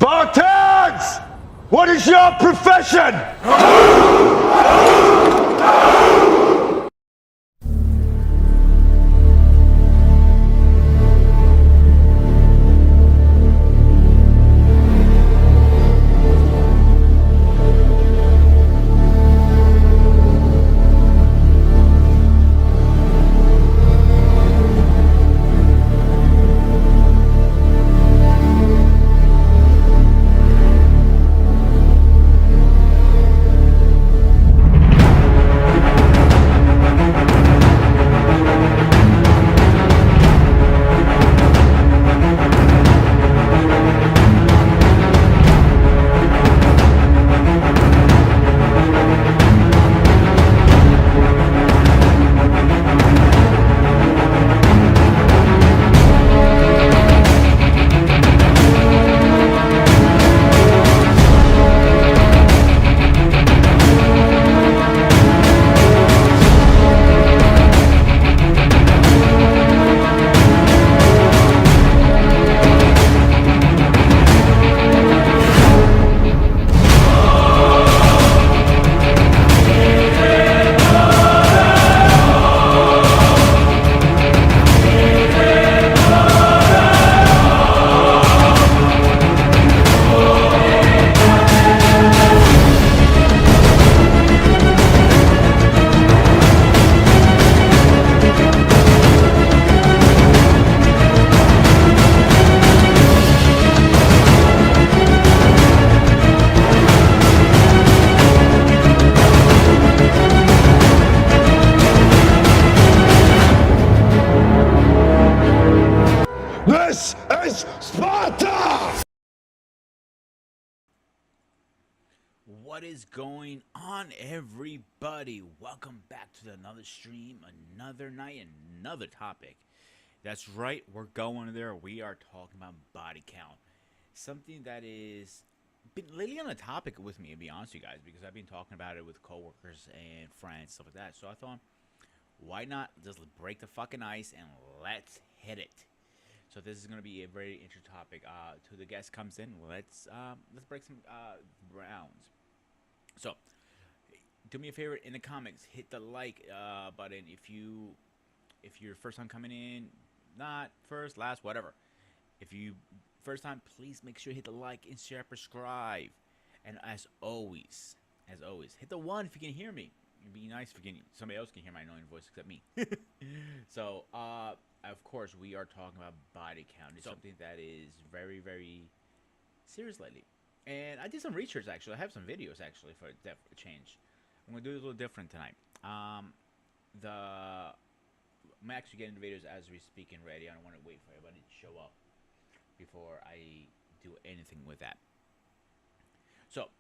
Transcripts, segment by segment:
Spartans! What is your profession? This is Sparta! What is going on, everybody? Welcome back to another stream, another night, another topic. That's right, we're going there. We are talking about body count. Something that is been lately on a topic with me, to be honest with you guys, because I've been talking about it with coworkers and friends, stuff like that. So I thought, why not just break the fucking ice and let's hit it. So this is going to be a very interesting topic. To the guest comes in, let's break some rounds. So, do me a favor in the comments, hit the like button if you're first time coming in, not first, last, whatever. If you first time, please make sure you hit the like and share, subscribe, and as always, hit the one if you can hear me. It'd be nice if somebody else can hear my annoying voice except me. So, of course, we are talking about body count. It's something that is very, very serious lately. And I did some research, actually. I have some videos, actually, for a change. I'm going to do it a little different tonight. I'm actually getting the videos as we speak and ready. I don't want to wait for everybody to show up before I do anything with that. So,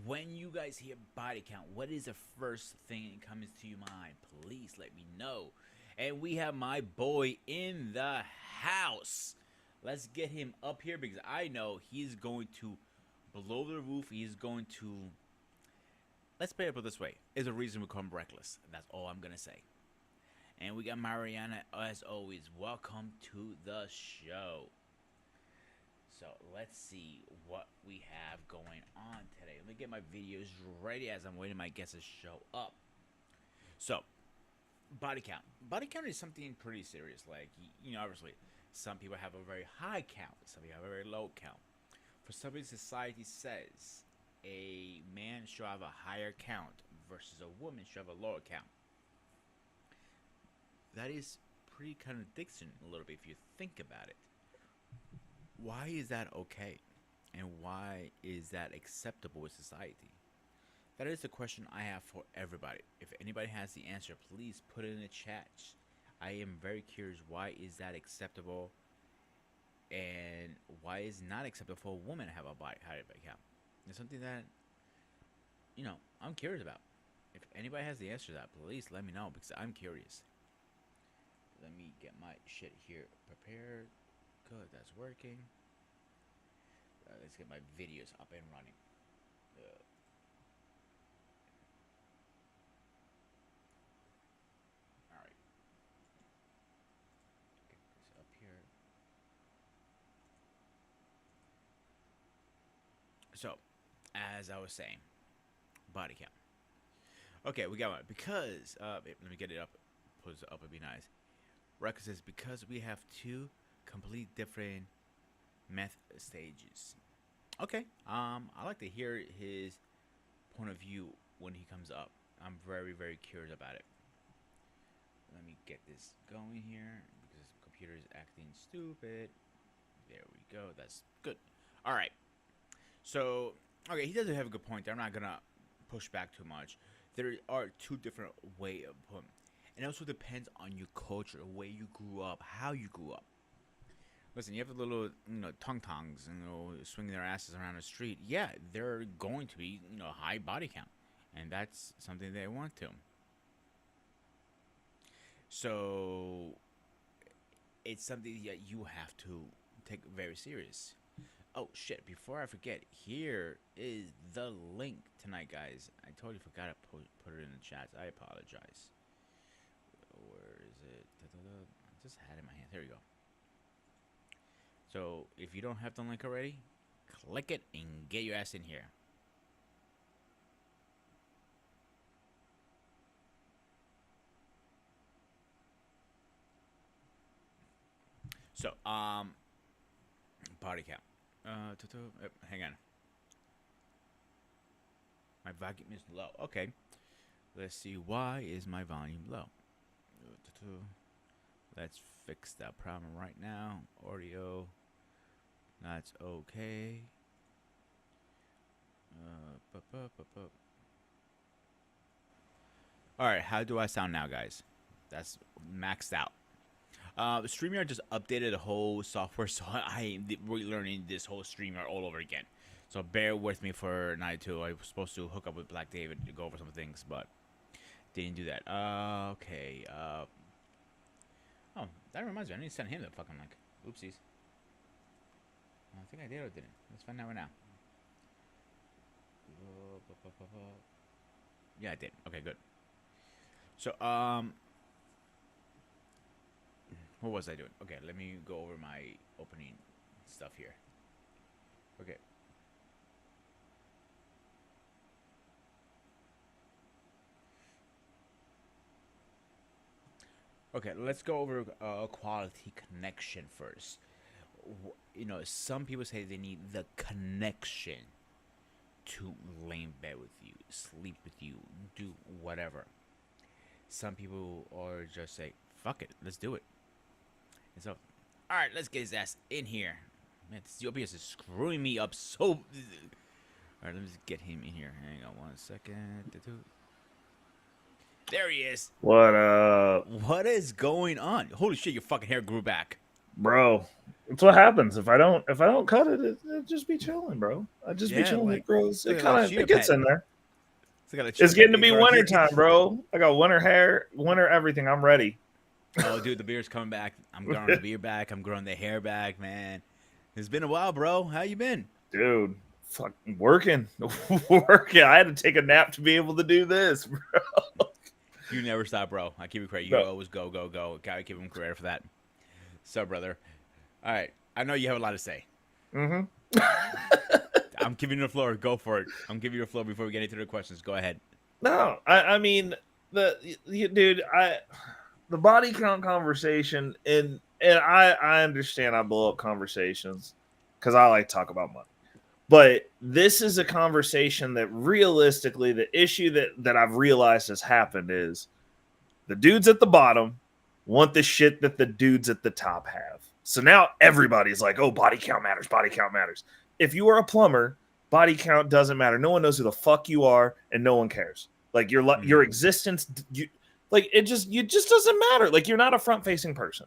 when you guys hear body count, what is the first thing that comes to your mind? Please let me know. And we have my boy in the house. Let's get him up here because I know he's going to blow the roof. He's going to, let's put it this way, is a reason we call him reckless. That's all I'm going to say. And we got Mariana, as always. Welcome to the show. So let's see what we have going on today. Let me get my videos ready as I'm waiting my guests to show up. So, body count. Body count is something pretty serious. Like, obviously, some people have a very high count. Some people have a very low count. For some reason, society says a man should have a higher count versus a woman should have a lower count. That is pretty contradiction a little bit if you think about it. Why is that okay? And why is that acceptable with society? That is the question I have for everybody. If anybody has the answer, please put it in the chat. I am very curious, why is that acceptable? And why is it not acceptable for a woman to have a higher body count? It's something that, I'm curious about. If anybody has the answer to that, please let me know because I'm curious. Let me get my shit here prepared. Good, that's working. Let's get my videos up and running. Alright. Get this up here. So, as I was saying, body count. Okay, we got one. Because, let me get it up. Put it up, it'd be nice. Record says, because we have two complete different meth stages. Okay, I like to hear his point of view when he comes up. I'm very, very curious about it. Let me get this going here because the computer is acting stupid. There we go. That's good. All right. So, okay, he doesn't have a good point there. I'm not gonna push back too much. There are two different way of putting, and it also depends on your culture, the way you grew up, how you grew up. Listen, you have the little, tongue tongs, swinging their asses around the street. Yeah, they're going to be, high body count, and that's something they want to. So, it's something that you have to take very serious. Oh shit! Before I forget, here is the link tonight, guys. I totally forgot to put it in the chat. I apologize. Where is it? I just had it in my hand. There we go. So if you don't have the link already, click it and get your ass in here. So body count. Hang on. My volume is low. Okay. Let's see. Why is my volume low? Let's fix that problem right now. Audio. That's okay. Alright, how do I sound now, guys? That's maxed out. StreamYard just updated the whole software, so I am relearning this whole StreamYard all over again. So bear with me for night 2. I was supposed to hook up with Black David to go over some things, but didn't do that. Okay. Oh, that reminds me. I need to send him the fucking link. Oopsies. I think I did or didn't. Let's find out right now. Yeah, I did. Okay, good. So, what was I doing? Okay, let me go over my opening stuff here. Okay. Okay, let's go over quality connection first. Some people say they need the connection to lay in bed with you, sleep with you, do whatever. Some people are just say, fuck it, let's do it. And so, alright, let's get his ass in here. Man, this OBS is screwing me up so... Alright, let me just get him in here. Hang on 1 second. There he is. What up? What is going on? Holy shit, your fucking hair grew back. Bro, that's what happens if I don't cut it. It just be chilling, bro. I just be chilling. Like, it grows. It like it gets in there. It's getting to be winter time, bro. I got winter hair, winter everything. I'm ready. Oh, dude, the beard's coming back. I'm growing the beard back. I'm growing the hair back, man. It's been a while, bro. How you been? Dude, fucking working. Working. I had to take a nap to be able to do this, bro. You never stop, bro. I keep it credit. You always go. Gotta give him credit for that. So, brother. All right. I know you have a lot to say. Mm-hmm. I'm giving you the floor. Go for it. I'm giving you the floor before we get into the questions. Go ahead. No, I mean, the body count conversation, and I understand I blow up conversations because I like to talk about money. But this is a conversation that realistically, the issue that I've realized has happened is the dudes at the bottom want the shit that the dudes at the top have. So now everybody's like, oh, body count matters. Body count matters. If you are a plumber, body count doesn't matter. No one knows who the fuck you are, and no one cares. Like your existence, it just doesn't matter. Like you're not a front facing person.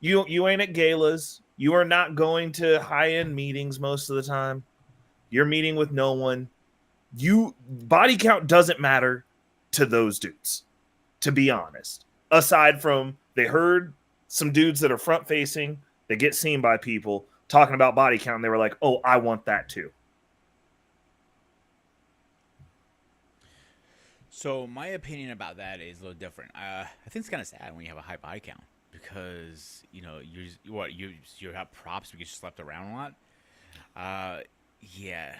You ain't at galas. You are not going to high end meetings most of the time. You're meeting with no one. Body count doesn't matter to those dudes, to be honest. Aside from they heard some dudes that are front facing, they get seen by people talking about body count, and they were like, "Oh, I want that too." So my opinion about that is a little different. I think it's kind of sad when you have a high body count because you have props because you slept around a lot. Yeah,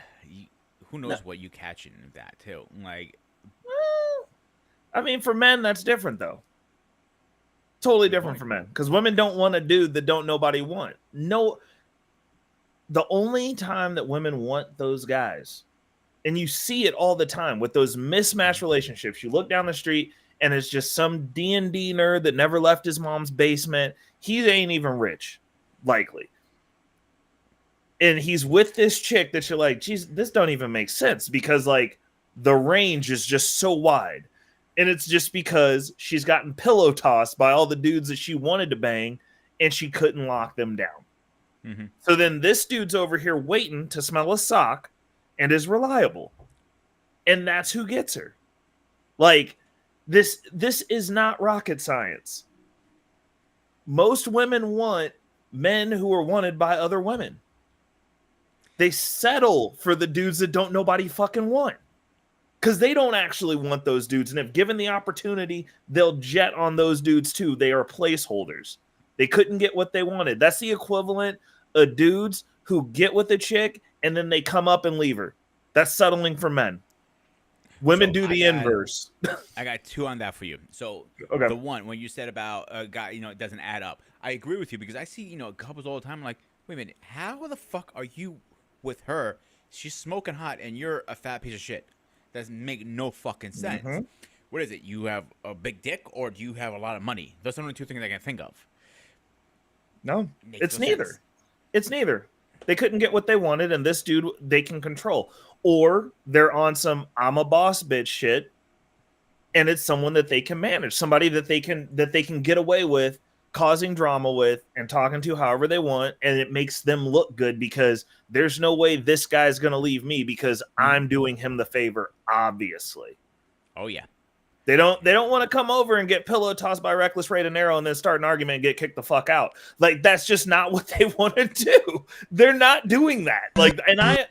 who knows what you catch in that too? Like, Well, I mean, for men, that's different though. Totally good different point. for men because women don't want a dude that don't nobody want. No, the only time that women want those guys, and you see it all the time with those mismatched relationships. You look down the street and it's just some D&D nerd that never left his mom's basement. He ain't even rich, likely. And he's with this chick that you're like, geez, this don't even make sense because like the range is just so wide. And it's just because she's gotten pillow tossed by all the dudes that she wanted to bang and she couldn't lock them down. Mm-hmm. So then this dude's over here waiting to smell a sock and is reliable. And that's who gets her. Like this is not rocket science. Most women want men who are wanted by other women. They settle for the dudes that don't nobody fucking want. Because they don't actually want those dudes. And if given the opportunity, they'll jet on those dudes too. They are placeholders. They couldn't get what they wanted. That's the equivalent of dudes who get with a chick and then they come up and leave her. That's settling for men. Women do the inverse. I got two on that for you. So Okay. the one when you said about a guy, it doesn't add up. I agree with you because I see, couples all the time. I'm like, wait a minute, how the fuck are you with her? She's smoking hot and you're a fat piece of shit. Doesn't make no fucking sense. Mm-hmm. What is it? You have a big dick or do you have a lot of money? Those are the only two things I can think of. No, Makes it's no neither. sense. It's neither. They couldn't get what they wanted, and this dude they can control. Or they're on some I'm a boss bitch shit, and it's someone that they can manage, somebody that they can get away with causing drama with and talking to however they want, and it makes them look good because there's no way this guy's gonna leave me because I'm doing him the favor, obviously. Oh yeah. They don't want to come over and get pillow tossed by Reckless Ray and Arrow and then start an argument and get kicked the fuck out. Like that's just not what they want to do. They're not doing that. Like, and I'm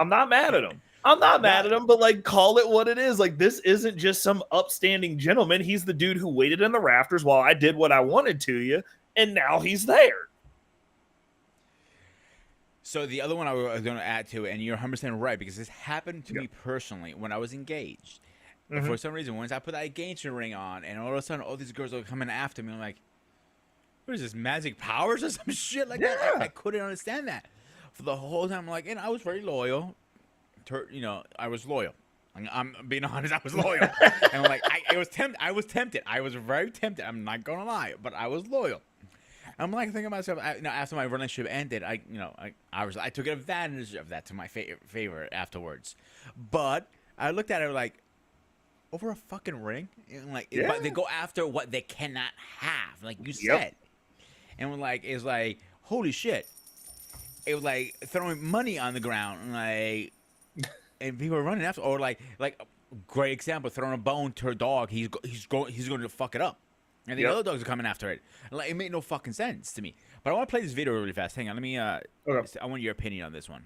not mad at them. I'm not mad at him, but like call it what it is. Like this isn't just some upstanding gentleman. He's the dude who waited in the rafters while I did what I wanted to you, and now he's there. So the other one I was going to add to it, and you're 100% right, because this happened to me personally when I was engaged. Mm-hmm. For some reason, once I put that engagement ring on, and all of a sudden all these girls are coming after me, I'm like, what is this, magic powers or some shit like that? I couldn't understand that. For the whole time, I'm like, and I was very loyal. I was loyal. I'm being honest, I was loyal. And I'm like, I was tempted. I was very tempted. I'm not going to lie, but I was loyal. I'm like thinking to myself, after my relationship ended, I took advantage of that to my favor afterwards. But I looked at it like, over a fucking ring, and like, but they go after what they cannot have, like you said, and it's like, holy shit! It was like throwing money on the ground, and people are running after, or like great example, throwing a bone to a dog, he's going to fuck it up. And the other dogs are coming after it. Like, it made no fucking sense to me. But I want to play this video really fast. Hang on, let me. I want your opinion on this one.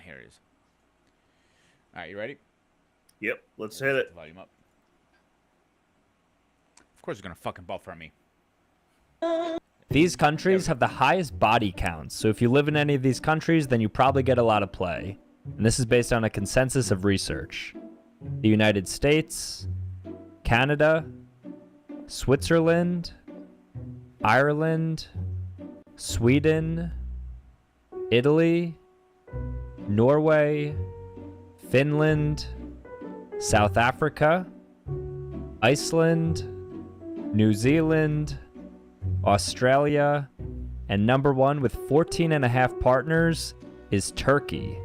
Here it is. All right, you ready? Yep, let's hit it. Volume up. Of course, it's gonna fucking buffer me. These countries have the highest body counts, so if you live in any of these countries, then you probably get a lot of play. And this is based on a consensus of research. The United States, Canada, Switzerland, Ireland, Sweden, Italy, Norway, Finland, South Africa, Iceland, New Zealand, Australia, and number one with 14.5 partners is Turkey.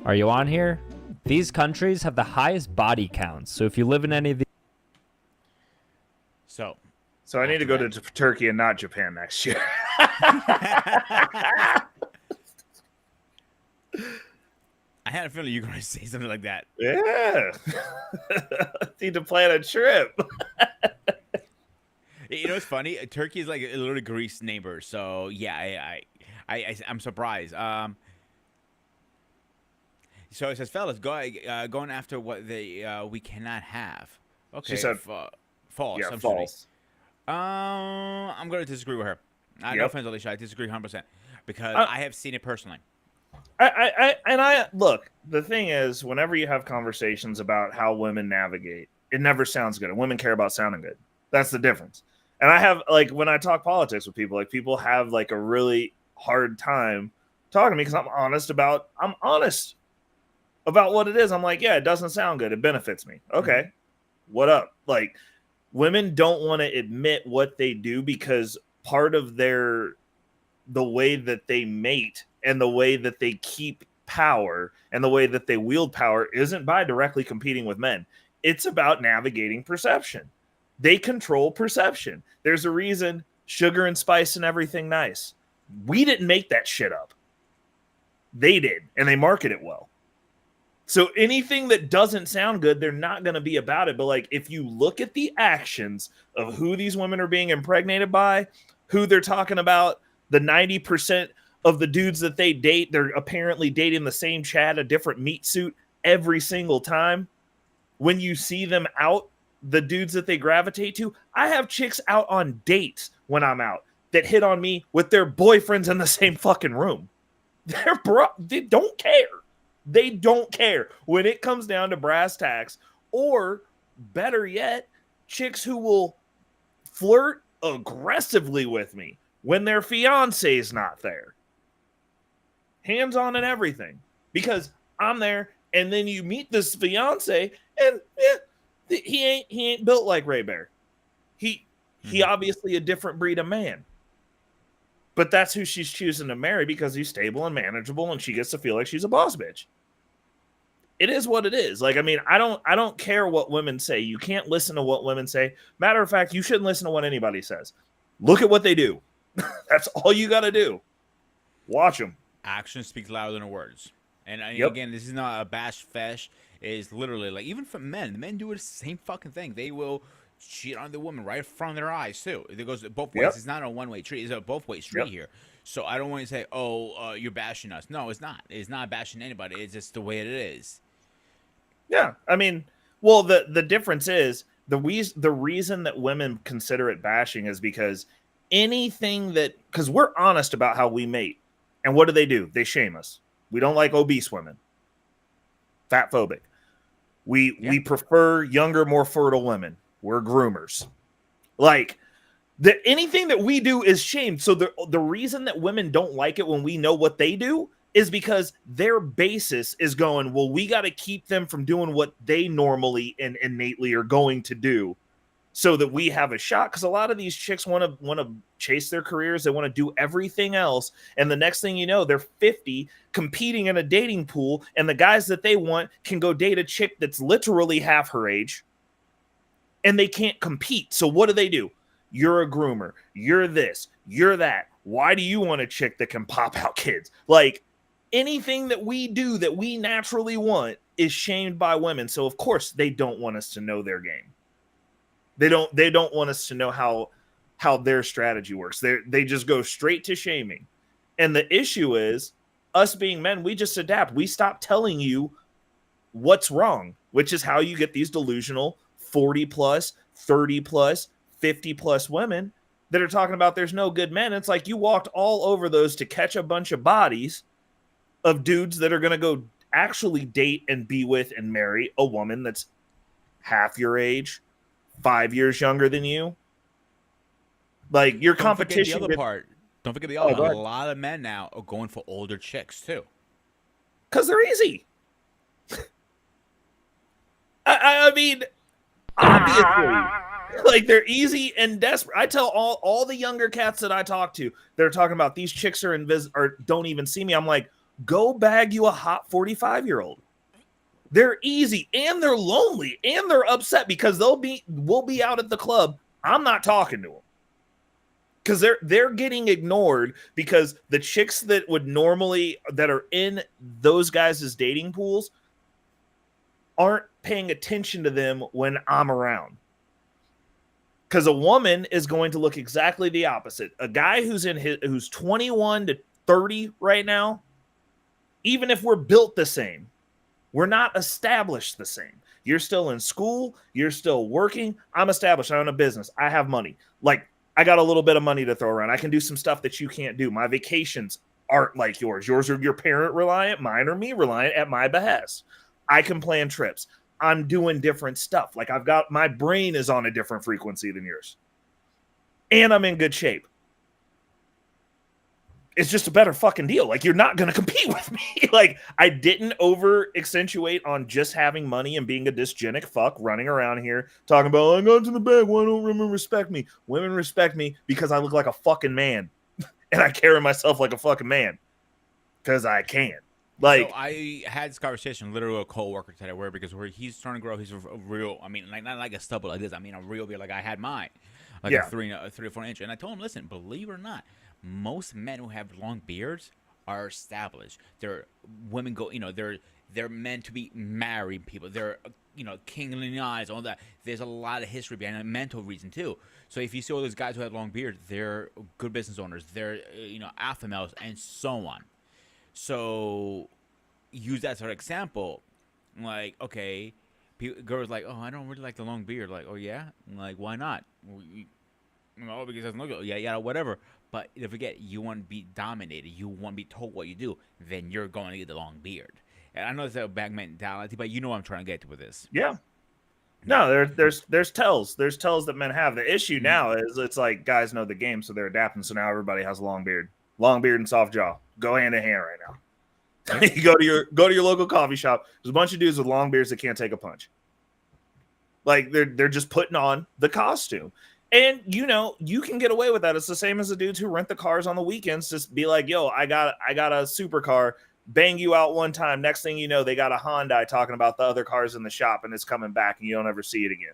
Are you on here? These countries have the highest body counts, so if you live in any of these... So I need to go to Turkey and not Japan next year. I had a feeling you were going to say something like that. Yeah. Need to plan a trip. You know what's funny? Turkey is like a little Greece neighbor. So, yeah, I'm surprised. So it says, fellas, going after what we cannot have. Okay, She said, false. yeah, I'm false. I'm going to disagree with her. No Yep. offense, Alicia. I disagree 100% because Uh, I have seen it personally. I look, the thing is, whenever you have conversations about how women navigate, it never sounds good. And women care about sounding good. That's the difference. And I have, like, when I talk politics with people, like, people have, like, a really hard time talking to me because I'm honest about what it is. I'm like, yeah, it doesn't sound good. It benefits me. Okay. What up? Like, women don't want to admit what they do because part of the way that they mate and the way that they keep power and the way that they wield power isn't by directly competing with men. It's about navigating perception. They control perception. There's a reason sugar and spice and everything nice. We didn't make that shit up. They did, and they market it well. So anything that doesn't sound good, they're not going to be about it. But like, if you look at the actions of who these women are being impregnated by, who they're talking about, the 90% of the dudes that they date, they're apparently dating the same Chad, a different meat suit every single time. When you see them out, the dudes that they gravitate to, I have chicks out on dates when I'm out that hit on me with their boyfriends in the same fucking room. They don't care. They don't care when it comes down to brass tacks, or better yet, chicks who will flirt aggressively with me when their fiance is not there. Hands on and everything, because I'm there, and then you meet this fiance, and he ain't built like Ray Bear. He obviously a different breed of man. But that's who she's choosing to marry because he's stable and manageable, and she gets to feel like she's a boss bitch. It is what it is. Like, I mean, I don't care what women say. You can't listen to what women say. Matter of fact, you shouldn't listen to what anybody says. Look at what they do. That's all you got to do. Watch them. Actions speak louder than words. And Yep. again, this is not a bash fesh. It's literally like, even for men, the men do the same fucking thing. They will cheat on the woman right in front of their eyes too. It goes both ways. Yep. It's not a one-way street. It's a both-way street Yep. here. So I don't want to say, oh, you're bashing us. No, it's not. It's not bashing anybody. It's just the way it is. Yeah, I mean, well, the difference is the reason that women consider it bashing is because because we're honest about how we mate, and what do? They shame us. We don't like obese women, fat phobic. We prefer younger, more fertile women. We're groomers. Like, anything that we do is shamed. So the reason that women don't like it when we know what they do is because their basis is going, well, we got to keep them from doing what they normally and innately are going to do so that we have a shot. Because a lot of these chicks want to chase their careers. They want to do everything else. And the next thing you know, they're 50 competing in a dating pool. And the guys that they want can go date a chick that's literally half her age. And they can't compete. So what do? You're a groomer. You're this. You're that. Why do you want a chick that can pop out kids? Like, anything that we do that we naturally want is shamed by women. So of course they don't want us to know their game. They don't want us to know how their strategy works. They just go straight to shaming. And the issue is, us being men, we just adapt. We stop telling you what's wrong, which is how you get these delusional 40 plus, 30 plus, 50 plus women that are talking about there's no good men. It's like you walked all over those to catch a bunch of bodies of dudes that are going to go actually date and be with and marry a woman that's half your age, 5 years younger than you. Like, your competition. Don't forget the other part. Don't forget the other part. A lot of men now are going for older chicks too. Because they're easy. I mean, obviously, like, they're easy and desperate. I tell all the younger cats that I talk to, they're talking about these chicks are or don't even see me. I'm like, go bag you a hot 45-year-old. They're easy, and they're lonely, and they're upset because we'll be out at the club. I'm not talking to them because they're getting ignored because the chicks that are in those guys' dating pools aren't paying attention to them when I'm around. Because a woman is going to look exactly the opposite. A guy who's 21 to 30 right now, even if we're built the same, we're not established the same. You're still in school. You're still working. I'm established. I own a business. I have money. Like, I got a little bit of money to throw around. I can do some stuff that you can't do. My vacations aren't like yours. Yours are your parent reliant. Mine are me reliant at my behest. I can plan trips. I'm doing different stuff. Like, I've got, my brain is on a different frequency than yours. And I'm in good shape. It's just a better fucking deal. Like, you're not going to compete with me. Like, I didn't over accentuate on just having money and being a dysgenic fuck running around here talking about, I'm going to the bag. Why don't women respect me? Women respect me because I look like a fucking man and I carry myself like a fucking man because I can. Like, so I had this conversation literally with a coworker today where because he's starting to grow, he's a real, I mean, like not like a stubble like this. I mean, a real beard like I had mine, like a 3 or 4 inch. And I told him, listen, believe it or not, most men who have long beards are established. They're women go, they're meant to be married people. They're, kingly eyes, all that. There's a lot of history behind a mental reason too. So if you see all those guys who have long beards, they're good business owners. They're, alpha males and so on. So use that sort of example. Like, okay, girls like, oh, I don't really like the long beard. Like, oh yeah, like why not? Well, because it doesn't look good. Yeah, whatever. But don't forget, you want to be dominated. You want to be told what you do. Then you're going to get the long beard. And I know it's a bad mentality, but you know what I'm trying to get to with this. Yeah. No, there's tells. There's tells that men have. The issue now is it's like guys know the game, so they're adapting. So now everybody has a long beard and soft jaw. Go hand in hand right now. You go to your local coffee shop. There's a bunch of dudes with long beards that can't take a punch. Like they're just putting on the costume. And, you can get away with that. It's the same as the dudes who rent the cars on the weekends. Just be like, yo, I got a supercar, bang you out one time. Next thing you know, they got a Hyundai talking about the other cars in the shop, and it's coming back, and you don't ever see it again.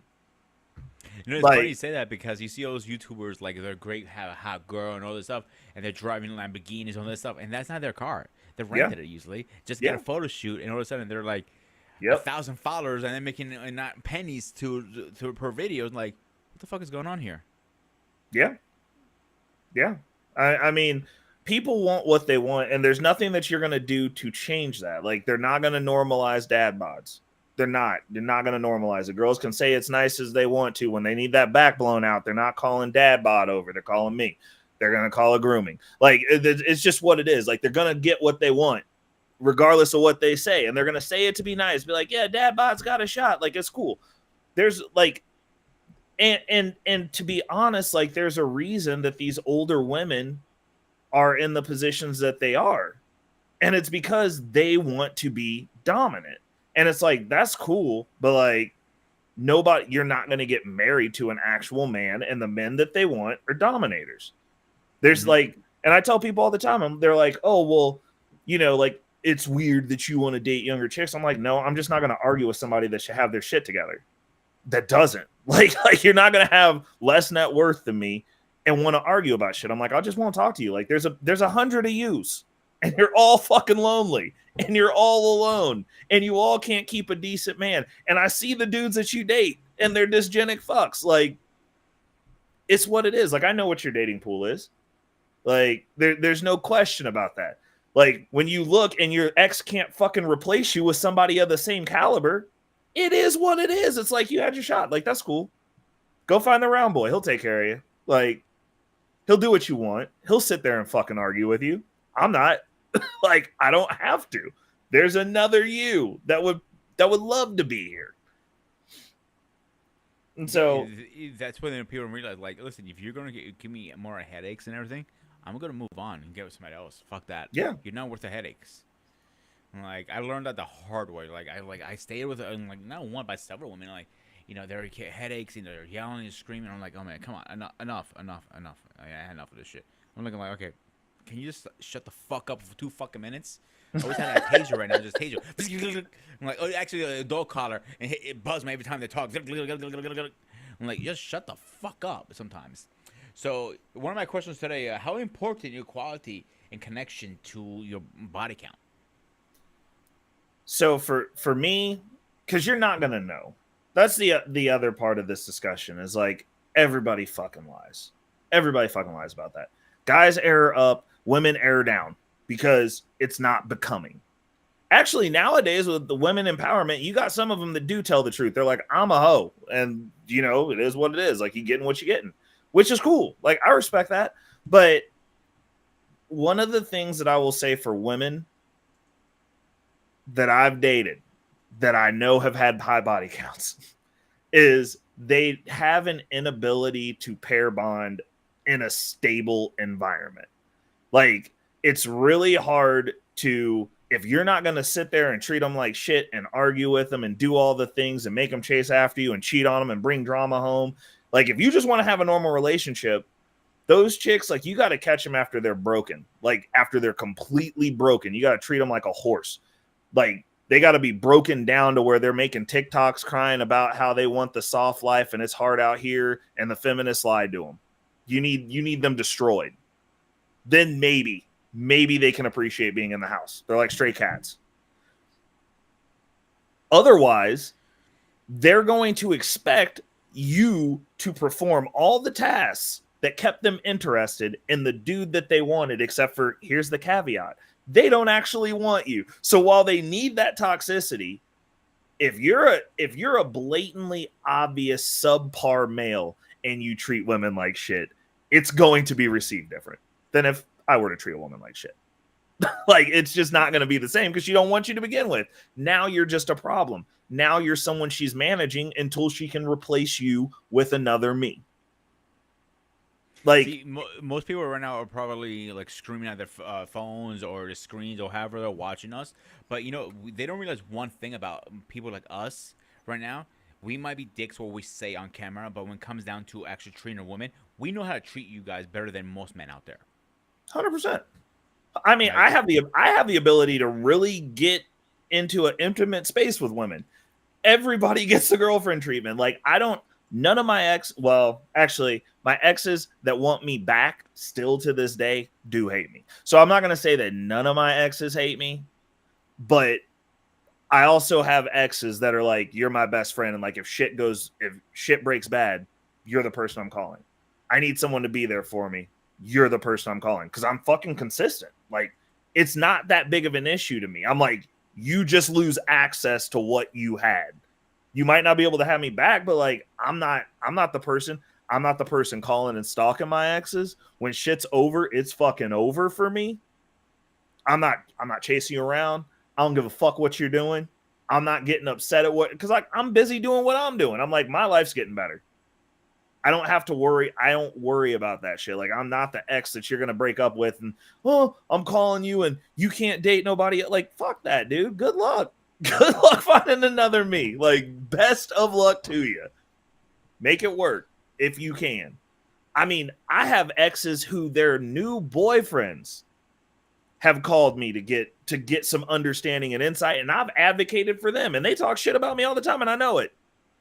It's funny you say that because you see all those YouTubers, like, they're great, have a hot girl and all this stuff, and they're driving Lamborghinis and all this stuff, and that's not their car. They rented it usually. Just get a photo shoot, and all of a sudden they're like 1,000 followers, and they're making not pennies to per video. And like, what the fuck is going on here? Yeah. I mean, people want what they want, and there's nothing that you're going to do to change that. Like, they're not going to normalize dad bods. They're not going to normalize it. Girls can say it's nice as they want to. When they need that back blown out, they're not calling dad bod over. They're calling me. They're going to call it grooming. Like, it's just what it is. Like, they're going to get what they want, regardless of what they say. And they're going to say it to be nice. Be like, yeah, dad bod's got a shot. Like, it's cool. There's, like, and to be honest, like, there's a reason that these older women are in the positions that they are. And it's because they want to be dominant. And it's like, that's cool, but like, you're not going to get married to an actual man, and the men that they want are dominators. There's like, and I tell people all the time, they're like, oh, well, like, it's weird that you want to date younger chicks. I'm like, no, I'm just not going to argue with somebody that should have their shit together. That doesn't. Like you're not going to have less net worth than me and want to argue about shit. I'm like, I just won't talk to you. Like there's 100 of yous, and you're all fucking lonely, and you're all alone, and you all can't keep a decent man. And I see the dudes that you date, and they're dysgenic fucks. Like, it's what it is. Like, I know what your dating pool is. Like, there's no question about that. Like, when you look and your ex can't fucking replace you with somebody of the same caliber, it is what it is. It's like, you had your shot. Like, that's cool. Go find the round boy. He'll take care of you. Like, he'll do what you want. He'll sit there and fucking argue with you. I'm not. Like, I don't have to. There's another you that would love to be here. And so that's when people realize, like, listen, if you're going to give me more headaches and everything, I'm going to move on and get with somebody else. Fuck that. Yeah. You're not worth the headaches. Like, I learned that the hard way. I stayed with, like, not one, but several women. Like, they're headaches, and they're yelling and screaming. I'm like, oh man, come on, enough. I had enough of this shit. I'm looking like, okay, can you just shut the fuck up for 2 fucking minutes? I always have that taser right now, just taser. I'm like, oh, actually, a dog collar, and it buzzes me every time they talk. I'm like, just shut the fuck up sometimes. So one of my questions today: how important is equality and connection to your body count? So for me, because you're not gonna know. That's the other part of this discussion is like everybody fucking lies. Everybody fucking lies about that. Guys error up, women error down. because it's not becoming. Actually, nowadays with the women empowerment, you got some of them that do tell the truth. They're like, I'm a hoe. And, you know, it is what it is. Like, you getting what you're getting, which is cool. Like, I respect that. But one of the things that I will say for women that I've dated that I know have had high body counts is they have an inability to pair bond in a stable environment. Like, it's really hard to, if you're not going to sit there and treat them like shit and argue with them and do all the things and make them chase after you and cheat on them and bring drama home. Like, if you just want to have a normal relationship, those chicks, like, you got to catch them after they're broken. Like, after they're completely broken, you got to treat them like a horse. Like, they got to be broken down to where they're making TikToks crying about how they want the soft life and it's hard out here, and the feminists lied to them. You need them destroyed. Then maybe they can appreciate being in the house. They're like stray cats. Otherwise, they're going to expect you to perform all the tasks that kept them interested in the dude that they wanted, except for, here's the caveat, they don't actually want you. So while they need that toxicity, if you're a blatantly obvious subpar male and you treat women like shit, it's going to be received different than if I were to treat a woman like shit. Like, it's just not going to be the same because she don't want you to begin with. Now you're just a problem. Now you're someone she's managing until she can replace you with another me. Like, See, most people right now are probably like screaming at their phones or the screens or however they're watching us. But, you know, they don't realize one thing about people like us right now. We might be dicks what we say on camera, but when it comes down to actually treating a woman, we know how to treat you guys better than most men out there. 100%. I mean, Right. I have the ability to really get into an intimate space with women. Everybody gets the girlfriend treatment. Like, none of my my exes that want me back still to this day do hate me. So I'm not going to say that none of my exes hate me, but I also have exes that are like, you're my best friend. And like, if shit breaks bad, you're the person I'm calling. I need someone to be there for me. You're the person I'm calling because I'm fucking consistent. Like, it's not that big of an issue to me. I'm like, you just lose access to what you had. You might not be able to have me back, but like, I'm not the person. I'm not the person calling and stalking my exes. When shit's over, it's fucking over for me. I'm not chasing you around. I don't give a fuck what you're doing. I'm not getting upset at because like, I'm busy doing what I'm doing. I'm like, my life's getting better. I don't have to worry. I don't worry about that shit. Like, I'm not the ex that you're going to break up with and, oh, I'm calling you and you can't date nobody. Like, fuck that, dude. Good luck. Good luck finding another me. Like, best of luck to you. Make it work if you can. I mean, I have exes who their new boyfriends have called me to get some understanding and insight, and I've advocated for them, and they talk shit about me all the time, and I know it.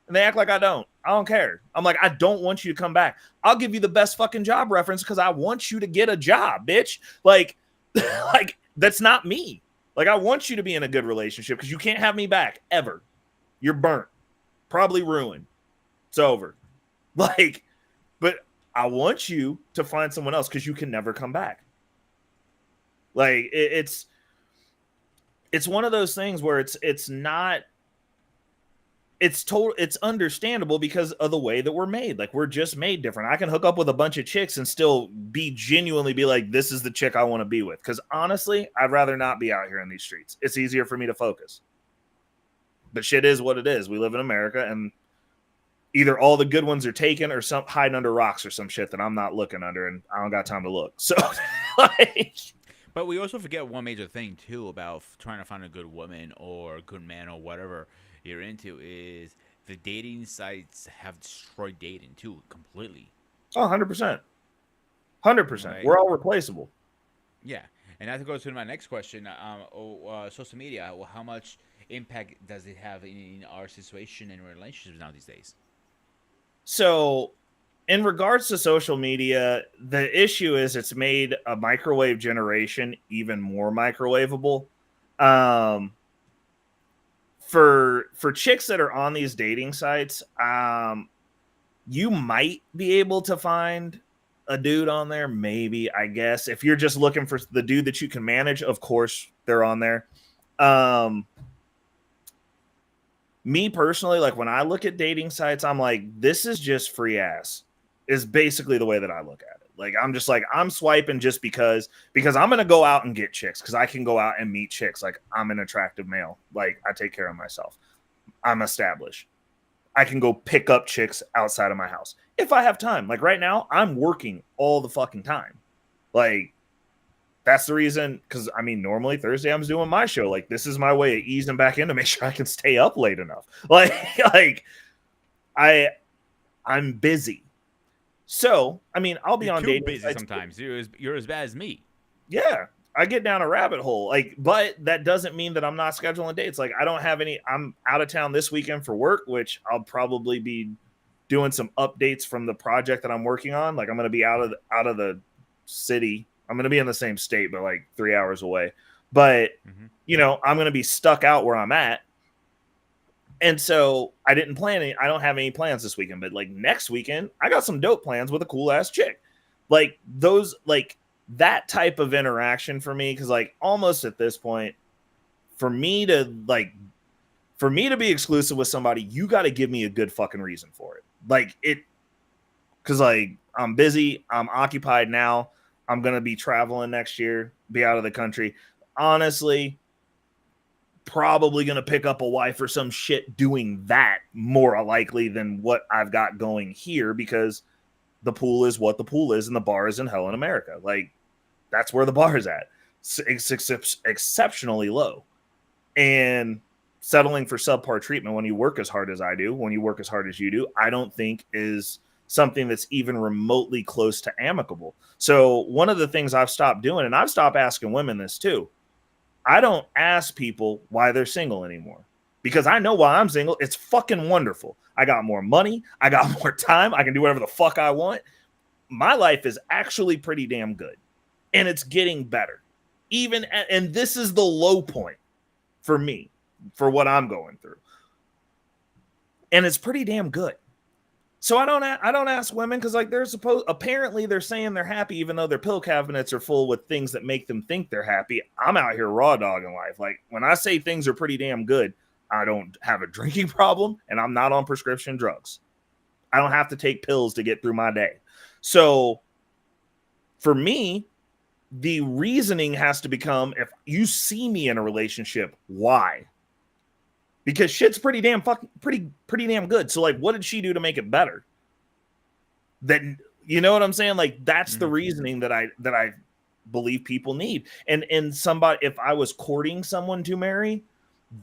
And they act like I don't care. I'm like, I don't want you to come back. I'll give you the best fucking job reference because I want you to get a job, bitch. Like, like, that's not me. Like, I want you to be in a good relationship because you can't have me back ever. You're burnt, probably ruined. It's over. Like, but I want you to find someone else because you can never come back. Like, it's one of those things where it's not. It's understandable because of the way that we're made. Like, we're just made different. I can hook up with a bunch of chicks and still be like, this is the chick I want to be with. Because honestly, I'd rather not be out here in these streets. It's easier for me to focus. But shit is what it is. We live in America, and either all the good ones are taken or some hiding under rocks or some shit that I'm not looking under, and I don't got time to look. So, like, But we also forget one major thing too about trying to find a good woman or a good man or whatever you're into is the dating sites have destroyed dating too completely. oh, 100%. 100%. Right. We're all replaceable. Yeah, and that goes to my next question. Social media. How much impact does it have in our situation and relationships now these days? So, in regards to social media, the issue is it's made a microwave generation even more microwavable. For chicks that are on these dating sites, you might be able to find a dude on there, maybe, I guess. If you're just looking for the dude that you can manage, of course they're on there. Me personally, like when I look at dating sites, I'm like, this is just free ass, is basically the way that I look at it. Like, I'm just like, I'm swiping just because I'm going to go out and get chicks, because I can go out and meet chicks. Like, I'm an attractive male. Like, I take care of myself. I'm established. I can go pick up chicks outside of my house if I have time. Like right now, I'm working all the fucking time. Like, that's the reason, because I mean, normally Thursday I'm doing my show. Like, this is my way of easing back in to make sure I can stay up late enough. Like I'm busy. So, I mean, I'll be You're on too dating busy sites. sometimes. You're as bad as me. Yeah, I get down a rabbit hole. Like, but that doesn't mean that I'm not scheduling dates. Like, I don't have any. I'm out of town this weekend for work, which I'll probably be doing some updates from the project that I'm working on. Like, I'm going to be out of the city. I'm going to be in the same state, but like 3 hours away. But you know, I'm going to be stuck out where I'm at. And so I didn't plan any. I don't have any plans this weekend. But like next weekend, I got some dope plans with a cool ass chick. Like those, like that type of interaction for me, because like almost at this point, for me to be exclusive with somebody, you got to give me a good fucking reason for it. Like it, because like I'm busy, I'm occupied now. I'm gonna be traveling next year, be out of the country. Honestly, probably gonna pick up a wife or some shit doing that more likely than what I've got going here, because the pool is what the pool is, and the bar is in hell in America. Like, that's where the bar is at. It's exceptionally low. And settling for subpar treatment when you work as hard as I do, when you work as hard as you do, I don't think is something that's even remotely close to amicable. So one of the things I've stopped doing, and I've stopped asking women this too, I don't ask people why they're single anymore, because I know why I'm single. It's fucking wonderful. I got more money. I got more time. I can do whatever the fuck I want. My life is actually pretty damn good, and it's getting better. And this is the low point for me, for what I'm going through. And it's pretty damn good. So I don't ask women, because like apparently they're saying they're happy even though their pill cabinets are full with things that make them think they're happy. I'm out here raw dogging life. Like, when I say things are pretty damn good, I don't have a drinking problem, and I'm not on prescription drugs. I don't have to take pills to get through my day. So for me, the reasoning has to become, if you see me in a relationship, why? Because shit's pretty damn good. So like, what did she do to make it better? That, you know what I'm saying? Like, that's the reasoning that I believe people need. And somebody, if I was courting someone to marry,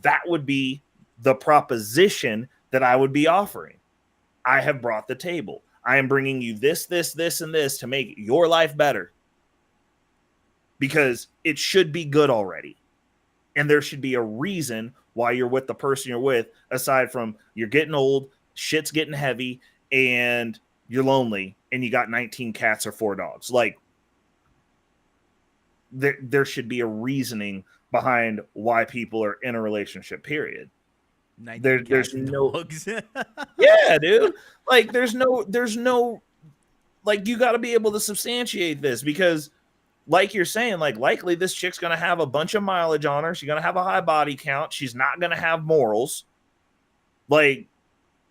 that would be the proposition that I would be offering. I have brought the table. I am bringing you this, and this to make your life better, because it should be good already. And there should be a reason why you're with the person you're with, aside from you're getting old, shit's getting heavy, and you're lonely, and you got 19 cats or 4 dogs. Like, there should be a reasoning behind why people are in a relationship, period. There's no yeah, dude. Like, there's no like, you got to be able to substantiate this, because like you're saying, like, likely this chick's going to have a bunch of mileage on her. She's going to have a high body count. She's not going to have morals. Like,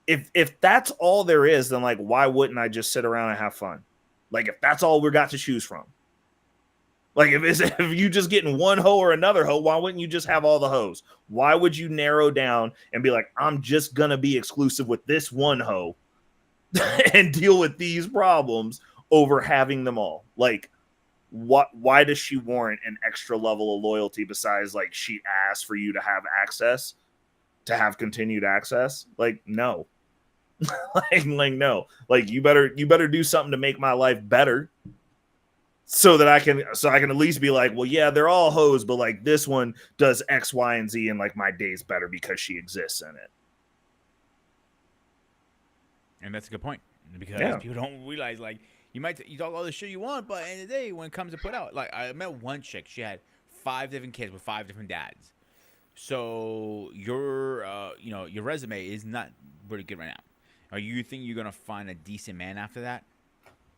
if that's all there is, then like, why wouldn't I just sit around and have fun? Like, if that's all we got to choose from. Like, if you just getting one hoe or another hoe, why wouldn't you just have all the hoes? Why would you narrow down and be like, I'm just going to be exclusive with this one hoe and deal with these problems over having them all? Like, why does she warrant an extra level of loyalty besides like she asked for you to have access, to have continued access? Like, no. like no. Like, you better do something to make my life better, so that I can at least be like, well, yeah, they're all hoes, but like, this one does X, Y, and Z, and like, my day's better because she exists in it. And that's a good point, because people don't realize, like, you talk all the shit you want, but at the end of the day, when it comes to put out, like, I met one chick, she had 5 different kids with 5 different dads. So your resume is not really good right now. Are you think you're gonna find a decent man after that?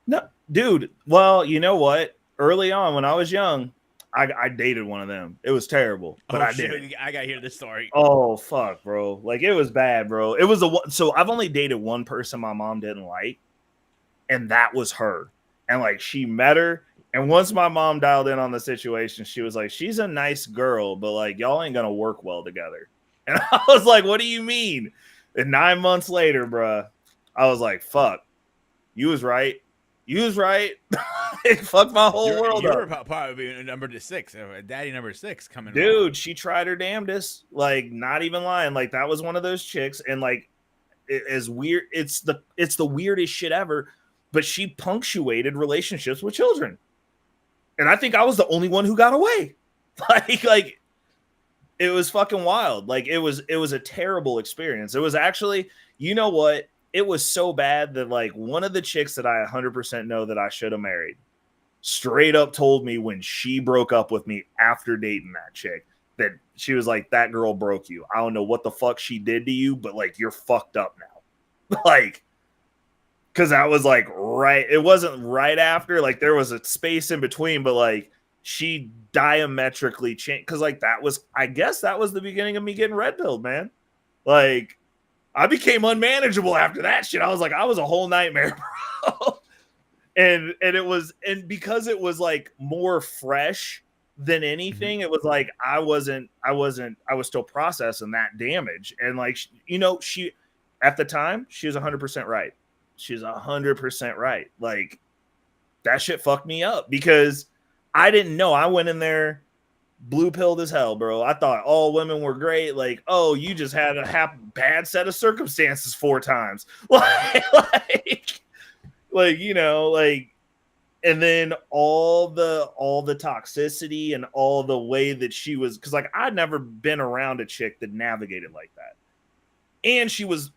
No, dude. Well, you know what? Early on, when I was young, I dated one of them. It was terrible, but Oh I did it. shit! I gotta hear this story. Oh fuck, bro! Like it was bad, bro. It was so I've only dated one person my mom didn't like, and that was her. And like she met her, and once my mom dialed in on the situation, she was like, "She's a nice girl, but like y'all ain't gonna work well together." And I was like, "What do you mean?" And 9 months later, bruh, I was like, "Fuck, you was right. You was right." It fucked my whole world You're up. probably number 6, daddy number 6 coming around. Dude, she tried her damnedest. Like, not even lying. Like, that was one of those chicks, and like, as weird, it's the weirdest shit ever. But she punctuated relationships with children, and I think I was the only one who got away. Like it was fucking wild. Like it was a terrible experience. It was actually, you know what? It was so bad that like one of the chicks that I 100% know that I should have married straight up told me when she broke up with me after dating that chick that she was like, that girl broke you. I don't know what the fuck she did to you, but like you're fucked up now. Like, because that was like right, it wasn't right after, like there was a space in between, but like she diametrically changed. Because like that was, I guess that was the beginning of me getting red pilled, man. Like I became unmanageable after that shit. I was like, I was a whole nightmare, bro. And because it was like more fresh than anything, it was like I was still processing that damage. And like, you know, she at the time she was 100% right. She's 100% right. Like that shit fucked me up because I didn't know. I went in there blue pilled as hell, bro. I thought all women were great. Like, oh, you just had a bad set of circumstances 4 times. Like, you know, like, and then all the toxicity and all the way that she was, because like I'd never been around a chick that navigated like that. And she was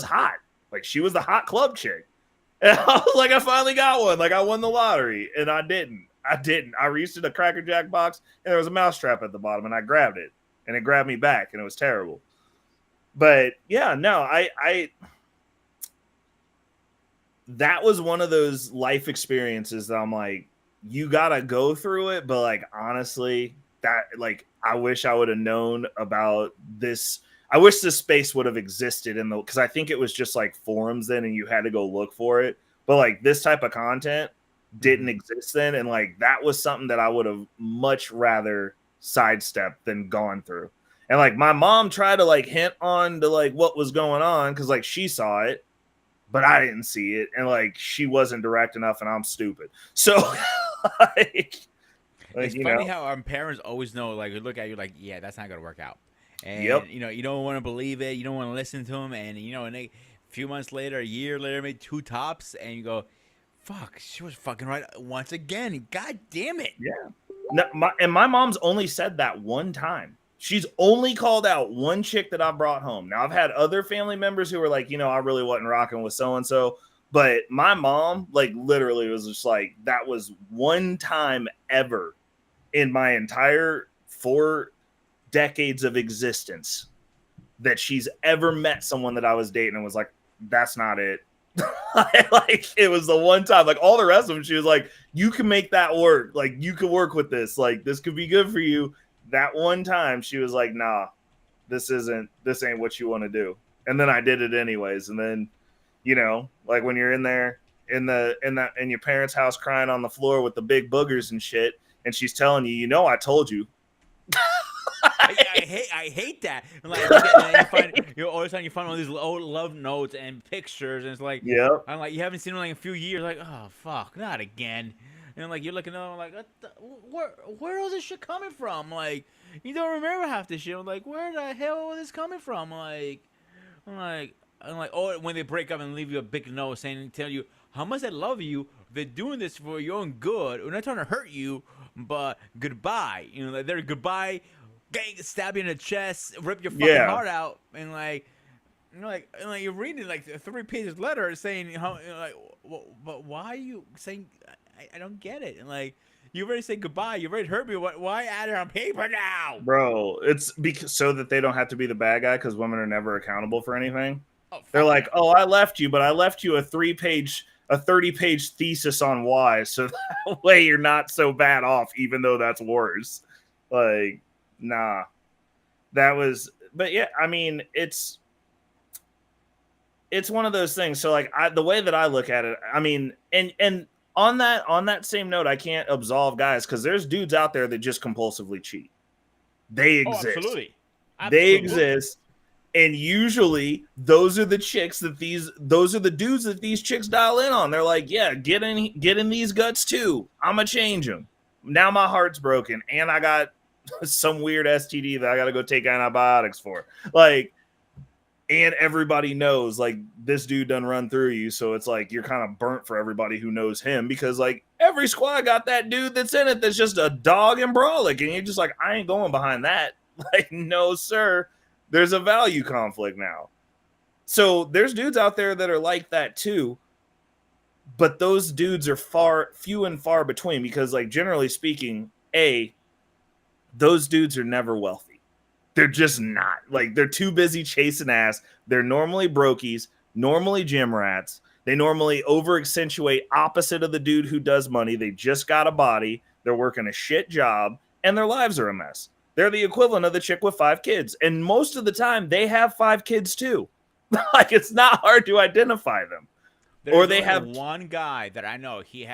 hot. Like she was the hot club chick. And I was like, I finally got one. Like I won the lottery. And I didn't. I reached in a Cracker Jack box and there was a mousetrap at the bottom and I grabbed it. And it grabbed me back and it was terrible. But yeah, no, I that was one of those life experiences that I'm like, you gotta go through it. But like honestly, that like I wish I would have known about this. I wish this space would have existed in the, because I think it was just like forums then and you had to go look for it. But like this type of content didn't exist then. And like that was something that I would have much rather sidestepped than gone through. And like my mom tried to like hint on to like what was going on because like she saw it, but I didn't see it. And like she wasn't direct enough and I'm stupid. So like It's you funny know. how our parents always know, like, look at you like, yeah, that's not gonna work out, and Yep. you know, you don't want to believe it, you don't want to listen to them, and you know, and a few months later, a year later, maybe 2 tops, and you go, fuck, she was fucking right once again. God damn it. Yeah. No, my mom's only said that one time. She's only called out one chick that I brought home. Now I've had other family members who were like, you know, I really wasn't rocking with so and so, but my mom, like, literally was just like, that was one time ever in my entire 4 decades of existence that she's ever met someone that I was dating and was like, that's not it. Like it was the one time. Like all the rest of them, she was like, you can make that work. Like you can work with this. Like this could be good for you. That one time she was like, nah, this ain't what you want to do. And then I did it anyways. And then, you know, like when you're in there in your parents' house crying on the floor with the big boogers and shit, and she's telling you, you know, I told you. I hate that. Like, you find, all the time you find all these old love notes and pictures, and it's like, Yep. I'm like, you haven't seen them like in a few years. Like, oh fuck, not again. And like you're looking at them like, where is this shit coming from? Like, you don't remember half this shit. I'm like, where the hell is this coming from? I'm like, oh, when they break up and leave you a big note saying, tell you how much they love you. They're doing this for your own good. We're not trying to hurt you, but goodbye. You know, like they're goodbye. Gang, stab you in the chest, rip your fucking heart out, and like, you know, like you're reading like a 3 pages letter saying how, you know, like, well, but why are you saying? I don't get it. And like, you already said goodbye. You already hurt me. Why add it on paper now, Bro? It's because so that they don't have to be the bad guy because women are never accountable for anything. Oh, They're fuck like, that. oh, I left you, but I left you a 3-page a 30-page thesis on why, so that way you're not so bad off, even though that's worse. Like, nah. That was, but yeah, I mean, it's one of those things. So like the way that I look at it, I mean, and on that same note, I can't absolve guys because there's dudes out there that just compulsively cheat. They exist. Absolutely. They exist. And usually those are the dudes that these chicks dial in on. They're like, yeah, get in these guts too. I'm going to change them. Now my heart's broken and I got some weird STD that I got to go take antibiotics for. Like, and everybody knows like this dude done run through you. So it's like, you're kind of burnt for everybody who knows him because like every squad got that dude that's in it. That's just a dog and brolic. And you're just like, I ain't going behind that. Like, no, sir. There's a value conflict now. So there's dudes out there that are like that too. But those dudes are few and far between because like generally speaking, those dudes are never wealthy. They're just not. Like they're too busy chasing ass. They're normally brokies, normally gym rats. They normally over accentuate opposite of the dude who does money. They just got a body. They're working a shit job and their lives are a mess. They're the equivalent of the chick with 5 kids. And most of the time, they have 5 kids too. Like, it's not hard to identify them. There's or they have one guy that I know. He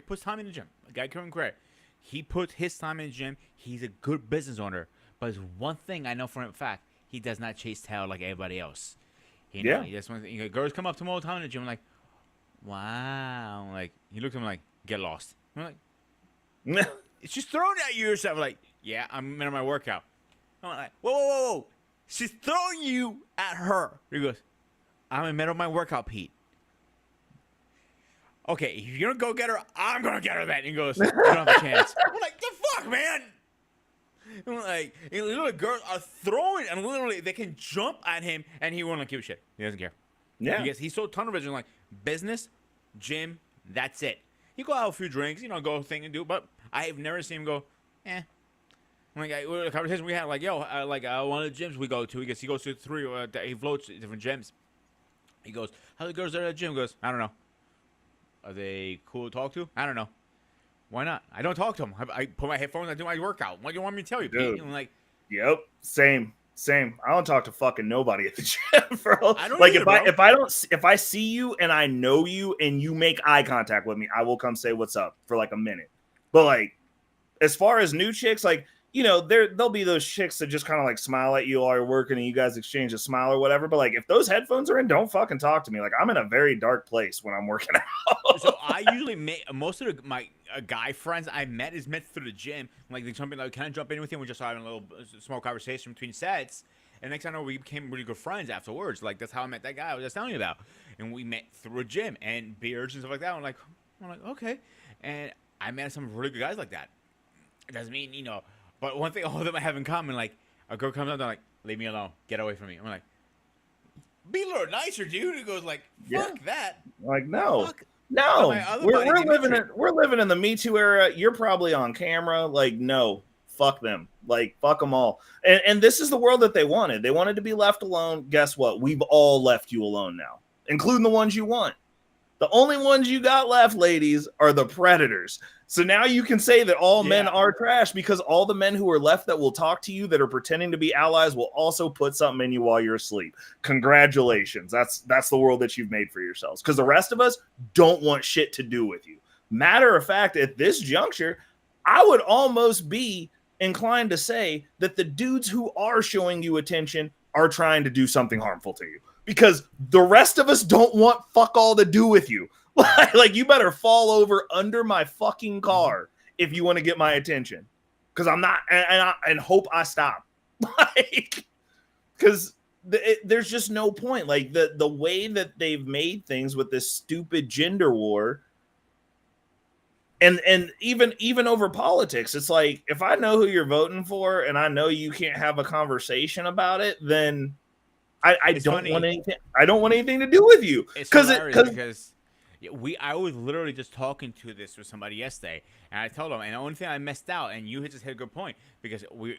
puts time in the gym. A guy Kevin Craig. He puts his time in the gym. He's a good business owner. But there's one thing I know for a fact. He does not chase tail like everybody else. He just one thing. Girls come up to him all the time in the gym like, wow. Like, he looks at him like, get lost. I'm like, it's just thrown at you yourself. Like, yeah, I'm in my workout. I'm like, whoa. She's throwing you at her. He goes, I'm in the middle of my workout, Pete. Okay, if you're going to go get her, I'm going to get her then. And he goes, you don't have a chance. I'm like, the fuck, man? I'm like, little girls are throwing, and literally they can jump at him, and he won't give a shit. He doesn't care. Yeah. Because he's so tunnel vision, like, business, gym, that's it. He go out a few drinks, go thing and do, but I have never seen him go, eh. Like the conversation we had, like, yo, one of the gyms we go to, he goes to 3, he floats different gyms. He goes, how the girls are at the gym? He goes, I don't know. Are they cool to talk to? I don't know. Why not? I don't talk to them. I put my headphones, I do my workout. What do you want me to tell you, Pete? I'm like, yep, same. I don't talk to fucking nobody at the gym, bro. I don't like either, if I see you and I know you and you make eye contact with me, I will come say what's up for like a minute. But like, as far as new chicks, like, there'll be those chicks that just kind of like smile at you while you're working and you guys exchange a smile or whatever. But like, if those headphones are in, don't fucking talk to me. Like, I'm in a very dark place when I'm working out. So I usually most of my guy friends I met through the gym. Like, they jump in, like, can I jump in with you? We just having a little small conversation between sets. And next thing I know, we became really good friends afterwards. Like, that's how I met that guy I was just telling you about. And we met through a gym and beers and stuff like that. I'm like, okay. And I met some really good guys like that. It doesn't mean, but one thing all of them have in common, like, a girl comes up, they're like, leave me alone. Get away from me. I'm like, be a little nicer, dude. He goes like, fuck that. Like, no. Fuck. No. We're living in the Me Too era. You're probably on camera. Like, no. Fuck them. Like, fuck them all. And this is the world that they wanted. They wanted to be left alone. Guess what? We've all left you alone now, including the ones you want. The only ones you got left, ladies, are the predators. So now you can say that all men are trash because all the men who are left that will talk to you that are pretending to be allies will also put something in you while you're asleep. Congratulations. That's the world that you've made for yourselves. Because the rest of us don't want shit to do with you. Matter of fact, at this juncture, I would almost be inclined to say that the dudes who are showing you attention are trying to do something harmful to you. Because the rest of us don't want fuck all to do with you. Like, you better fall over under my fucking car if you want to get my attention. Because I'm not, and hope I stop. Like, because there's just no point. Like, the way that they've made things with this stupid gender war, and even over politics, it's like, if I know who you're voting for and I know you can't have a conversation about it, then I don't want anything. I don't want anything to do with you. Because I was literally just talking to this with somebody yesterday, and I told them, and the only thing I missed out, and you just hit a good point, because we're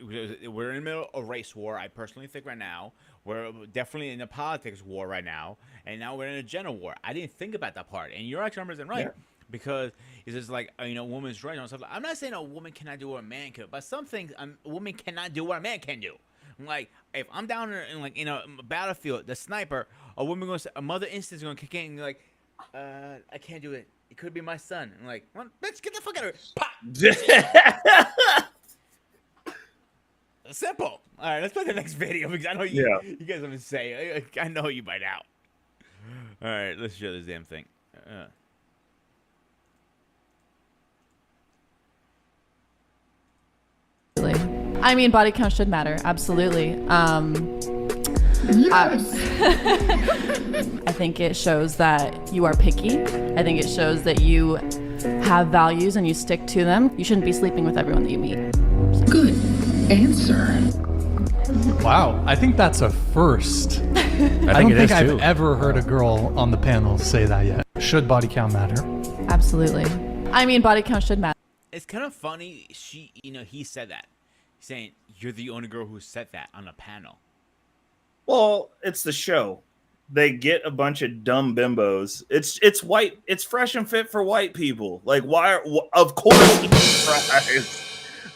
in the middle of a race war. I personally think right now We're definitely in a politics war right now, and now we're in a gender war. I didn't think about that part, and you're actually 100% right. Yeah. Because it's just like, women's rights and stuff. I'm not saying a woman cannot do what a man can, but some things a woman cannot do what a man can do. Like, if I'm down in a battlefield, the sniper, a mother instinct is gonna kick in and be like, I can't do it. It could be my son. I'm like, well, bitch, get the fuck out of here. Pop. Simple. All right, let's play the next video because I know you guys have to say. I know you by now. All right, let's show this damn thing. I mean, body count should matter. Absolutely. Yes. I think it shows that you are picky. I think it shows that you have values and you stick to them. You shouldn't be sleeping with everyone that you meet. Good answer. Wow, I think that's a first. I don't think I've ever heard a girl on the panel say that yet. Should body count matter? Absolutely. I mean, body count should matter. It's kind of funny. He said that, saying you're the only girl who said that on a panel. Well, it's the show. They get a bunch of dumb bimbos. It's white. It's fresh and fit for white people. Like, why? Of course, he tries.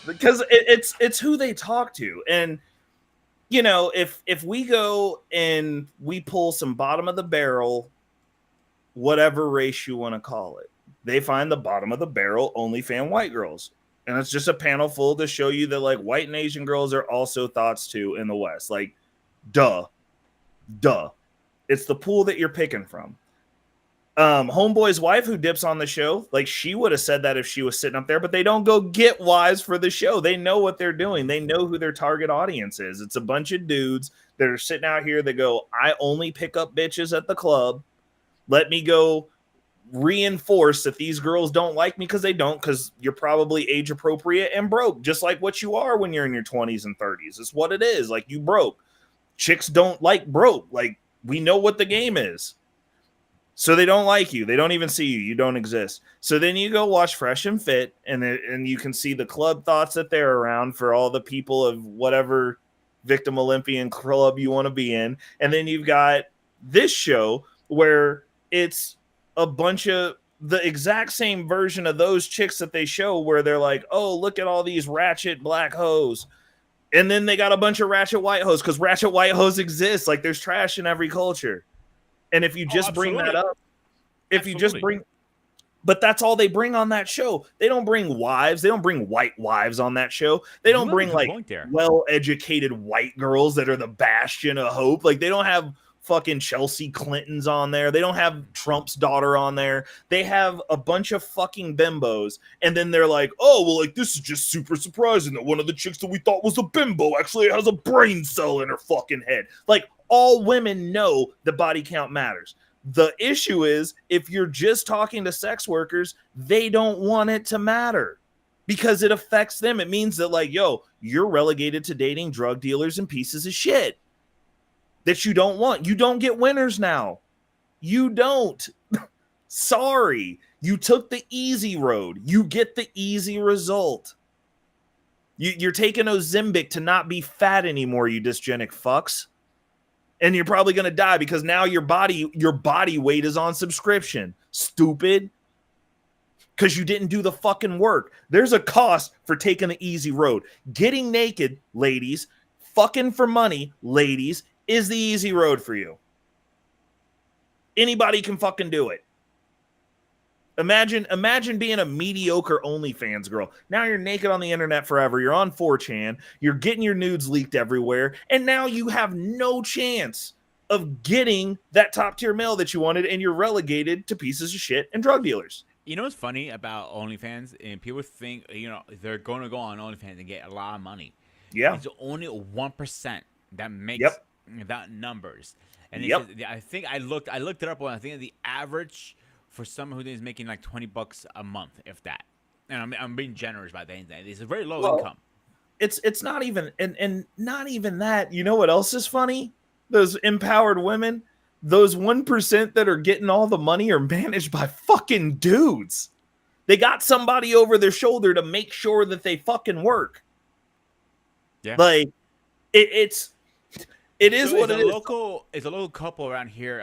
Because it's who they talk to. And if we go and we pull some bottom of the barrel, whatever race you want to call it, they find the bottom of the barrel OnlyFans white girls. And it's just a panel full to show you that, like, white and Asian girls are also thoughts too in the West. Like, duh. It's the pool that you're picking from. Homeboy's wife, who dips on the show, like, she would have said that if she was sitting up there, but they don't go get wives for the show. They know what they're doing. They know who their target audience is. It's a bunch of dudes that are sitting out here that go, I only pick up bitches at the club. Let me go reinforce that these girls don't like me, because they don't, because you're probably age appropriate and broke, just like what you are when you're in your 20s and 30s. It's what it is. Like, you broke. Chicks don't like broke. Like, we know what the game is. So they don't like you. They don't even see you. You don't exist. So then you go watch Fresh and Fit, and you can see the club thoughts that they're around for all the people of whatever victim Olympian club you want to be in. And then you've got this show where it's a bunch of the exact same version of those chicks that they show, where they're like, oh, look at all these ratchet black hoes. And then they got a bunch of ratchet white hoes, because ratchet white hoes exist. Like, there's trash in every culture. And if you just bring that up, but that's all they bring on that show. They don't bring wives. They don't bring white wives on that show. They don't bring, like, well-educated white girls that are the bastion of hope. Like, they don't have fucking Chelsea Clintons on there. They don't have Trump's daughter on there. They have a bunch of fucking bimbos. And then they're like, oh, well, like, this is just super surprising that one of the chicks that we thought was a bimbo actually has a brain cell in her fucking head. Like, all women know the body count matters. The issue is, if you're just talking to sex workers, they don't want it to matter because it affects them. It means that, like, yo, you're relegated to dating drug dealers and pieces of shit that you don't want. You don't get winners now. You don't. Sorry. You took the easy road. You get the easy result. You're taking Ozempic to not be fat anymore, you dysgenic fucks. And you're probably going to die because now your body weight is on subscription. Stupid. Because you didn't do the fucking work. There's a cost for taking the easy road. Getting naked, ladies, fucking for money, ladies, is the easy road for you. Anybody can fucking do it. Imagine being a mediocre OnlyFans girl. Now you're naked on the internet forever. You're on 4chan. You're getting your nudes leaked everywhere. And now you have no chance of getting that top tier male that you wanted, and you're relegated to pieces of shit and drug dealers. You know what's funny about OnlyFans? And people think, they're going to go on OnlyFans and get a lot of money. Yeah. It's only 1% that makes that numbers. And I think I looked it up. I think the average for someone who is making like $20 a month, if that, and I'm being generous by that. It's a very low income. It's not even and not even that. You know what else is funny? Those empowered women, those 1% that are getting all the money are managed by fucking dudes. They got somebody over their shoulder to make sure that they fucking work. Yeah, like it's It is So what it is. It's a local couple around here.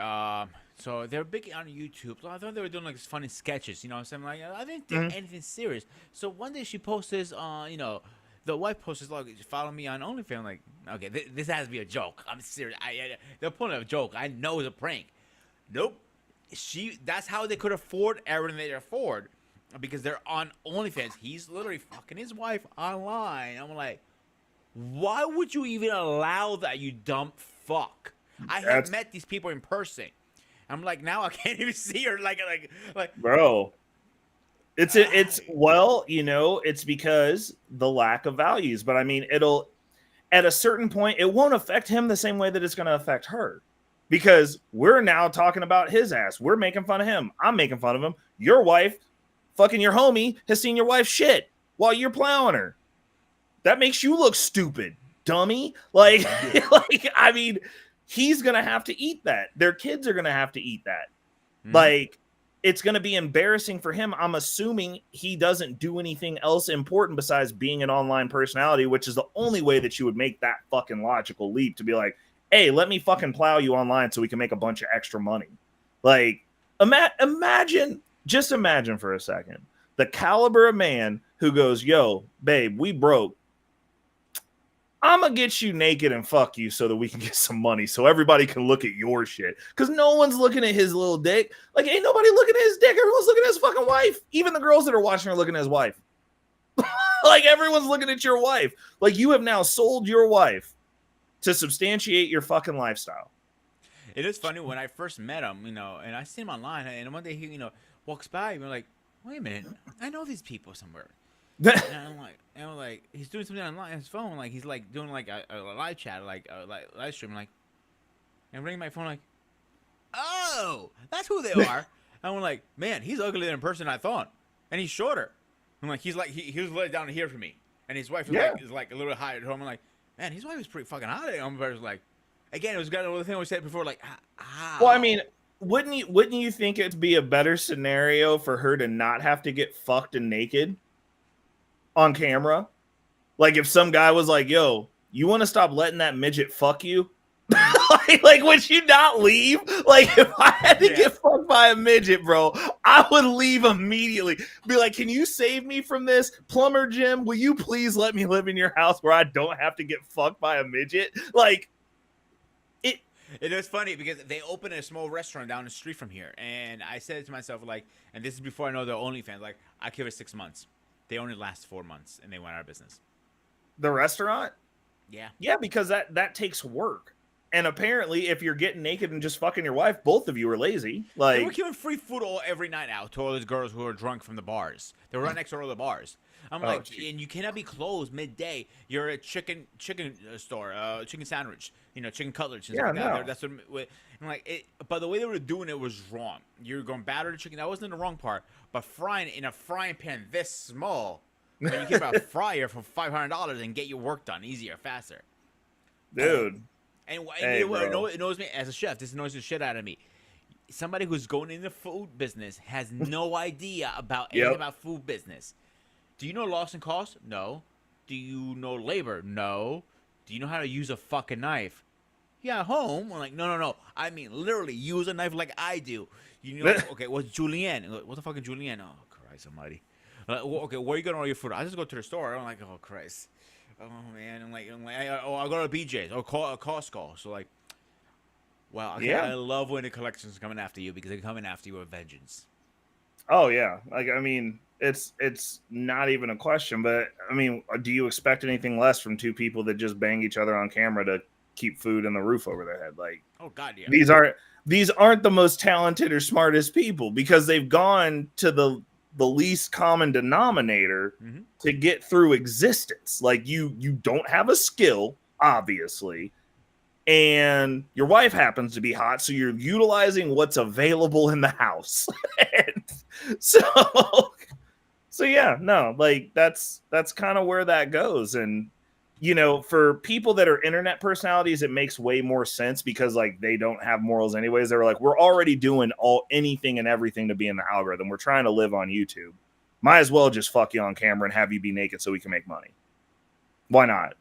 So they're big on YouTube. So I thought they were doing like funny sketches. You know, so I'm like, I didn't think anything serious. So one day she posts this, the wife posts like, follow me on OnlyFans. I'm like, okay, this has to be a joke. I'm serious. They're pulling a joke. I know it's a prank. Nope. That's how they could afford everything they afford, because they're on OnlyFans. He's literally fucking his wife online. I'm like, why would you even allow that, you dumb fuck? I have met these people in person. I'm like, now I can't even see her. Like, Bro. It's well, you know, it's because the lack of values. But I mean, it'll, at a certain point, it won't affect him the same way that it's going to affect her. Because we're now talking about his ass. We're making fun of him. I'm making fun of him. Your wife, fucking your homie, has seen your wife shit while you're plowing her. That makes you look stupid, dummy. Like, I mean, he's going to have to eat that. Their kids are going to have to eat that. Like, it's going to be embarrassing for him. I'm assuming he doesn't do anything else important besides being an online personality, which is the only way that you would make that fucking logical leap to be like, hey, let me fucking plow you online so we can make a bunch of extra money. Like, imagine for a second the caliber of man who goes, yo, babe, we broke. I'm going to get you naked and fuck you so that we can get some money so everybody can look at your shit. Because no one's looking at his little dick. Like, ain't nobody looking at his dick. Everyone's looking at his fucking wife. Even the girls that are watching are looking at his wife. Like, everyone's looking at your wife. Like, you have now sold your wife to substantiate your fucking lifestyle. it is funny when I first met him, and I see him online, and one day he, walks by, and we're like, wait a minute, I know these people somewhere. And I'm like, he's doing something online on his phone, like he's like doing like a live chat, like a live stream, like, and ringing my phone, like, oh, that's who they are. And I'm like, man, he's uglier in person than I thought, and he's shorter. I'm like, he was let down here for me, and his wife is like a little bit higher at home. I'm like, man, his wife is pretty fucking hot. I'm like, again, it was got another thing we said before, like, how? Well, I mean, wouldn't you think it'd be a better scenario for her to not have to get fucked and naked on camera? Like, if some guy was like, yo, you want to stop letting that midget fuck you? like, would you not leave? Like, if I had to get fucked by a midget, bro, I would leave immediately. Be like, can you save me from this? Plumber Jim, will you please let me live in your house where I don't have to get fucked by a midget? Like, it is funny because they opened a small restaurant down the street from here, and I said to myself, like, and this is before I know their OnlyFans, like, I give it 6 months. They only last 4 months, and they went out of business. The restaurant? Yeah, because that takes work. And apparently, if you're getting naked and just fucking your wife, both of you are lazy. Like, they were giving free food every night out to all those girls who were drunk from the bars. They were right next to all the bars. I'm like, and you cannot be closed midday. You're a chicken store, chicken sandwich, chicken cutlets. And stuff like that. That's what. I'm like, but the way they were doing it was wrong. You're going batter the chicken. That wasn't the wrong part. But frying in a frying pan this small, when you get a fryer for $500 and get your work done easier, faster, dude. And it knows me as a chef. This annoys the shit out of me. Somebody who's going into food business has no idea about anything about food business. Do you know loss and cost? No. Do you know labor? No. Do you know how to use a fucking knife? Yeah, at home. I'm like, no. I mean, literally, use a knife like I do. Okay, what's julienne? What the fuck is julienne? Oh, Christ almighty. Okay, where are you going to order your food? I just go to the store. I'm like, oh, Christ. Oh, man. I'm like, I'll go to BJ's or Costco. So, like, wow. Okay, I love when the collections are coming after you because they're coming after you with vengeance. Oh, yeah. Like, I mean, it's not even a question, but I mean, do you expect anything less from two people that just bang each other on camera to keep food and the roof over their head? Like, oh god, yeah. These aren't the most talented or smartest people because they've gone to the least common denominator to get through existence. Like, you don't have a skill, obviously, and your wife happens to be hot, so you're utilizing what's available in the house. So yeah, no, like that's kind of where that goes. And for people that are internet personalities, it makes way more sense because like they don't have morals anyways. They're like, we're already doing anything and everything to be in the algorithm. We're trying to live on YouTube. Might as well just fuck you on camera and have you be naked so we can make money. Why not?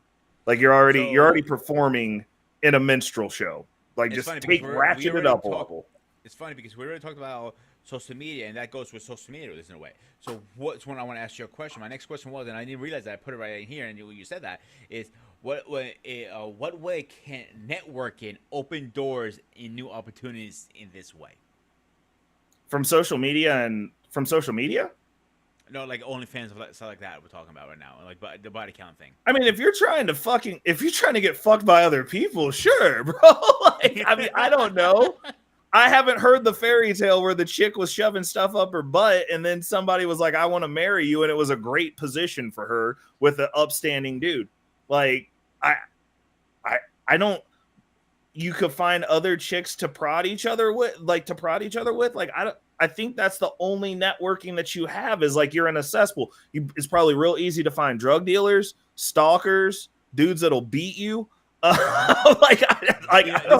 Like, you're already performing in a minstrel show. Like, It's just funny take because ratchet it up a level. It's funny because we already talked about social media, and that goes with social media in a way. So what's when I want to ask you a question? My next question was, and I didn't realize that I put it right in here, and you said that is what way can networking open doors in new opportunities in this way? From social media. No, like OnlyFans stuff like that we're talking about right now, like the body count thing. I mean, if you're trying to get fucked by other people, sure, bro. Like, I mean, I don't know. I haven't heard the fairy tale where the chick was shoving stuff up her butt and then somebody was like, I want to marry you. And it was a great position for her with an upstanding dude. Like, I don't, you could find other chicks to prod each other with. Like, I think that's the only networking that you have is like you're in a cesspool. It's probably real easy to find drug dealers, stalkers, dudes that'll beat you. This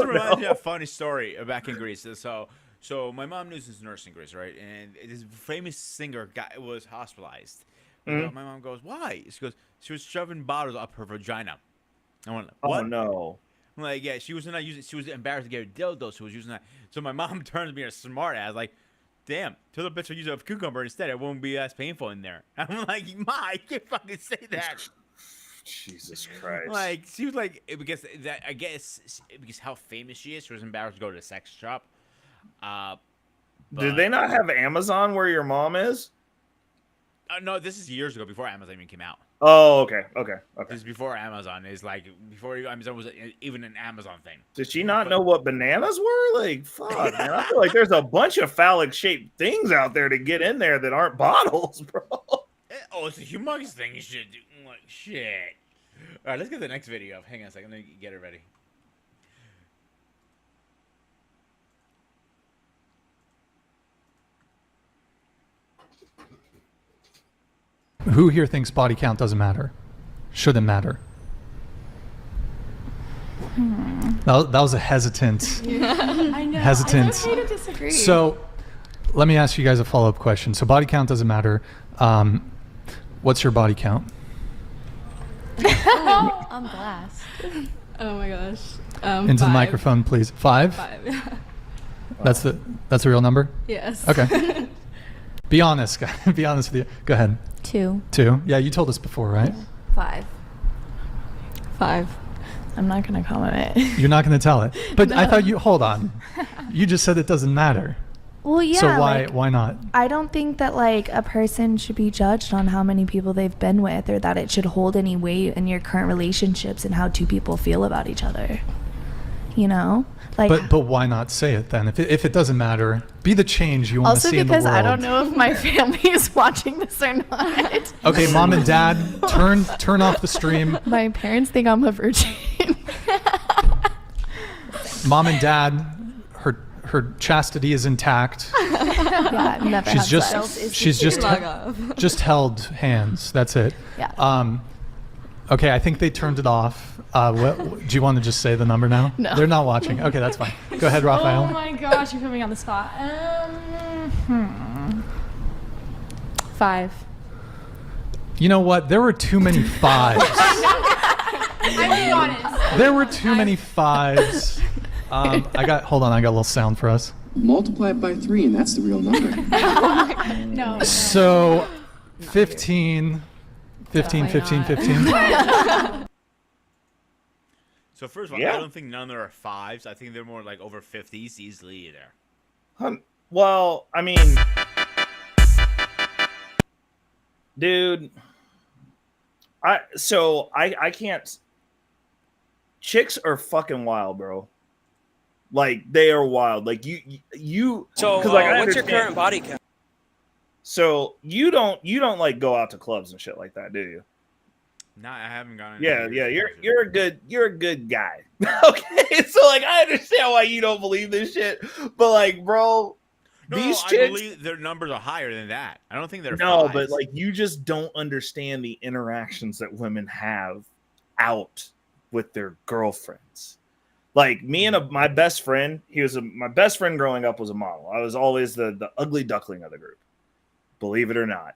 reminds me of a funny story back in Greece. So my mom knew this nurse in Greece, right? And this famous singer was hospitalized. Mm-hmm. My mom goes, "Why?" She goes, "She was shoving bottles up her vagina." I went, "What?" Oh no! I'm like, "Yeah, she was not using. She was embarrassed to get a dildo. So she was using that." So my mom turns to me a smart ass, like, "Damn, tell the bitch to use a cucumber instead. It won't be as painful in there." I'm like, "Ma, I can't fucking say that." Jesus Christ! Like, she was like, because how famous she is, she was embarrassed to go to the sex shop. Did they not have Amazon where your mom is? No, this is years ago, before Amazon even came out. Oh, okay. This is before Amazon. Is like before Amazon was even an Amazon thing. Did she not know what bananas were? Like, fuck, man. I feel like there's a bunch of phallic-shaped things out there to get in there that aren't bottles, bro. Oh, it's a humongous thing. You should do. Like, shit. All right, let's get the next video. Hang on a second. Let me get it ready. Who here thinks body count doesn't matter? Shouldn't matter? That was a hesitant. I know. Hesitant. It's okay to disagree. So, let me ask you guys a follow-up question. So, body count doesn't matter. What's your body count? I'm blessed. Oh my gosh. Into 5. The microphone, please. 5? 5. That's the real number? Yes. Okay. Be honest, guys. Be honest with you. Go ahead. 2. 2? Yeah, you told us before, right? 5. 5. I'm not going to comment. You're not going to tell it. But no. I thought hold on. You just said it doesn't matter. Well, yeah. So why not? I don't think that like a person should be judged on how many people they've been with, or that it should hold any weight in your current relationships and how two people feel about each other. You know? Like, but why not say it then? If it doesn't matter, be the change you want to see in the world. Also because I don't know if my family is watching this or not. Okay, Mom and Dad, turn off the stream. My parents think I'm a virgin. Mom and Dad, her chastity is intact. Yeah, never. She's just held hands. That's it. Yeah. Okay, I think they turned it off. Do you want to just say the number now? No. They're not watching. Okay, that's fine. Go ahead, Raphael. Oh my gosh, you put me on the spot. 5. You know what? There were too many 5s. I'm being honest. There were too many 5s. Hold on, I got a little sound for us. Multiply it by 3 and that's the real number. No. So 15. 15. So first of all, I don't think none of them are 5s. I think they're more like over 50s easily there. Well, I mean, dude, I can't. Chicks are fucking wild, bro. Like, they are wild. Like you. So what's your current body count? So you don't like go out to clubs and shit like that, do you? No, I haven't gone. Yeah. You're a good guy. Okay, so like I understand why you don't believe this shit, but like, bro, these chicks, I believe their numbers are higher than that. I don't think they're 5s. But like you just don't understand the interactions that women have out with their girlfriends. Like me and my best friend, my best friend growing up was a model. I was always the ugly duckling of the group. Believe it or not.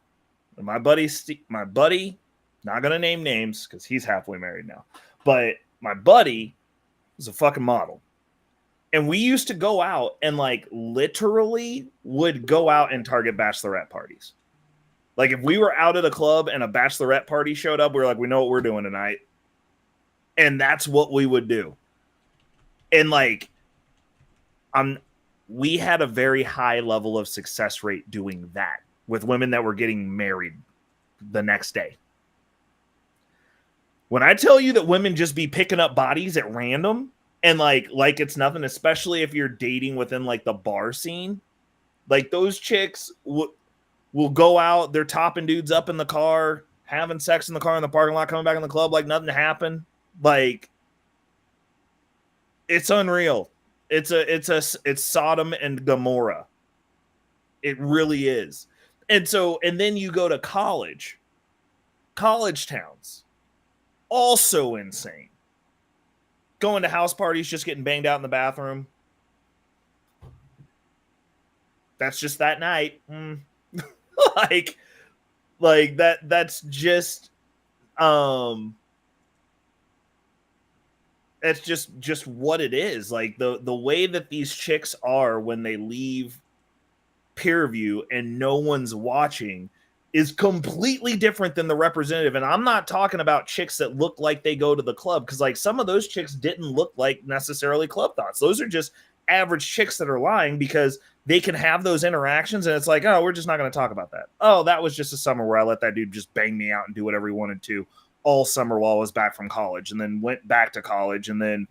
And my buddy, not gonna name names because he's halfway married now, but my buddy was a fucking model. And we used to go out and like literally would go out and target bachelorette parties. Like if we were out at a club and a bachelorette party showed up, we were like, we know what we're doing tonight. And that's what we would do. And like, we had a very high level of success rate doing that with women that were getting married the next day. When I tell you that women just be picking up bodies at random and like it's nothing, especially if you're dating within like the bar scene, like those chicks will go out, they're topping dudes up in the car, having sex in the car in the parking lot, coming back in the club like nothing happened. Like it's unreal. It's Sodom and Gomorrah. It really is. And then you go to college towns, also insane. Going to house parties, just getting banged out in the bathroom. That's just that night. like that's just that's just what it is. Like the way that these chicks are when they leave peer view and no one's watching is completely different than the representative. And I'm not talking about chicks that look like they go to the club, because like some of those chicks didn't look like necessarily club thoughts. Those are just average chicks that are lying because they can have those interactions and it's like, oh, we're just not going to talk about that. Oh, that was just a summer where I let that dude just bang me out and do whatever he wanted to all summer while I was back from college, and then went back to college, and then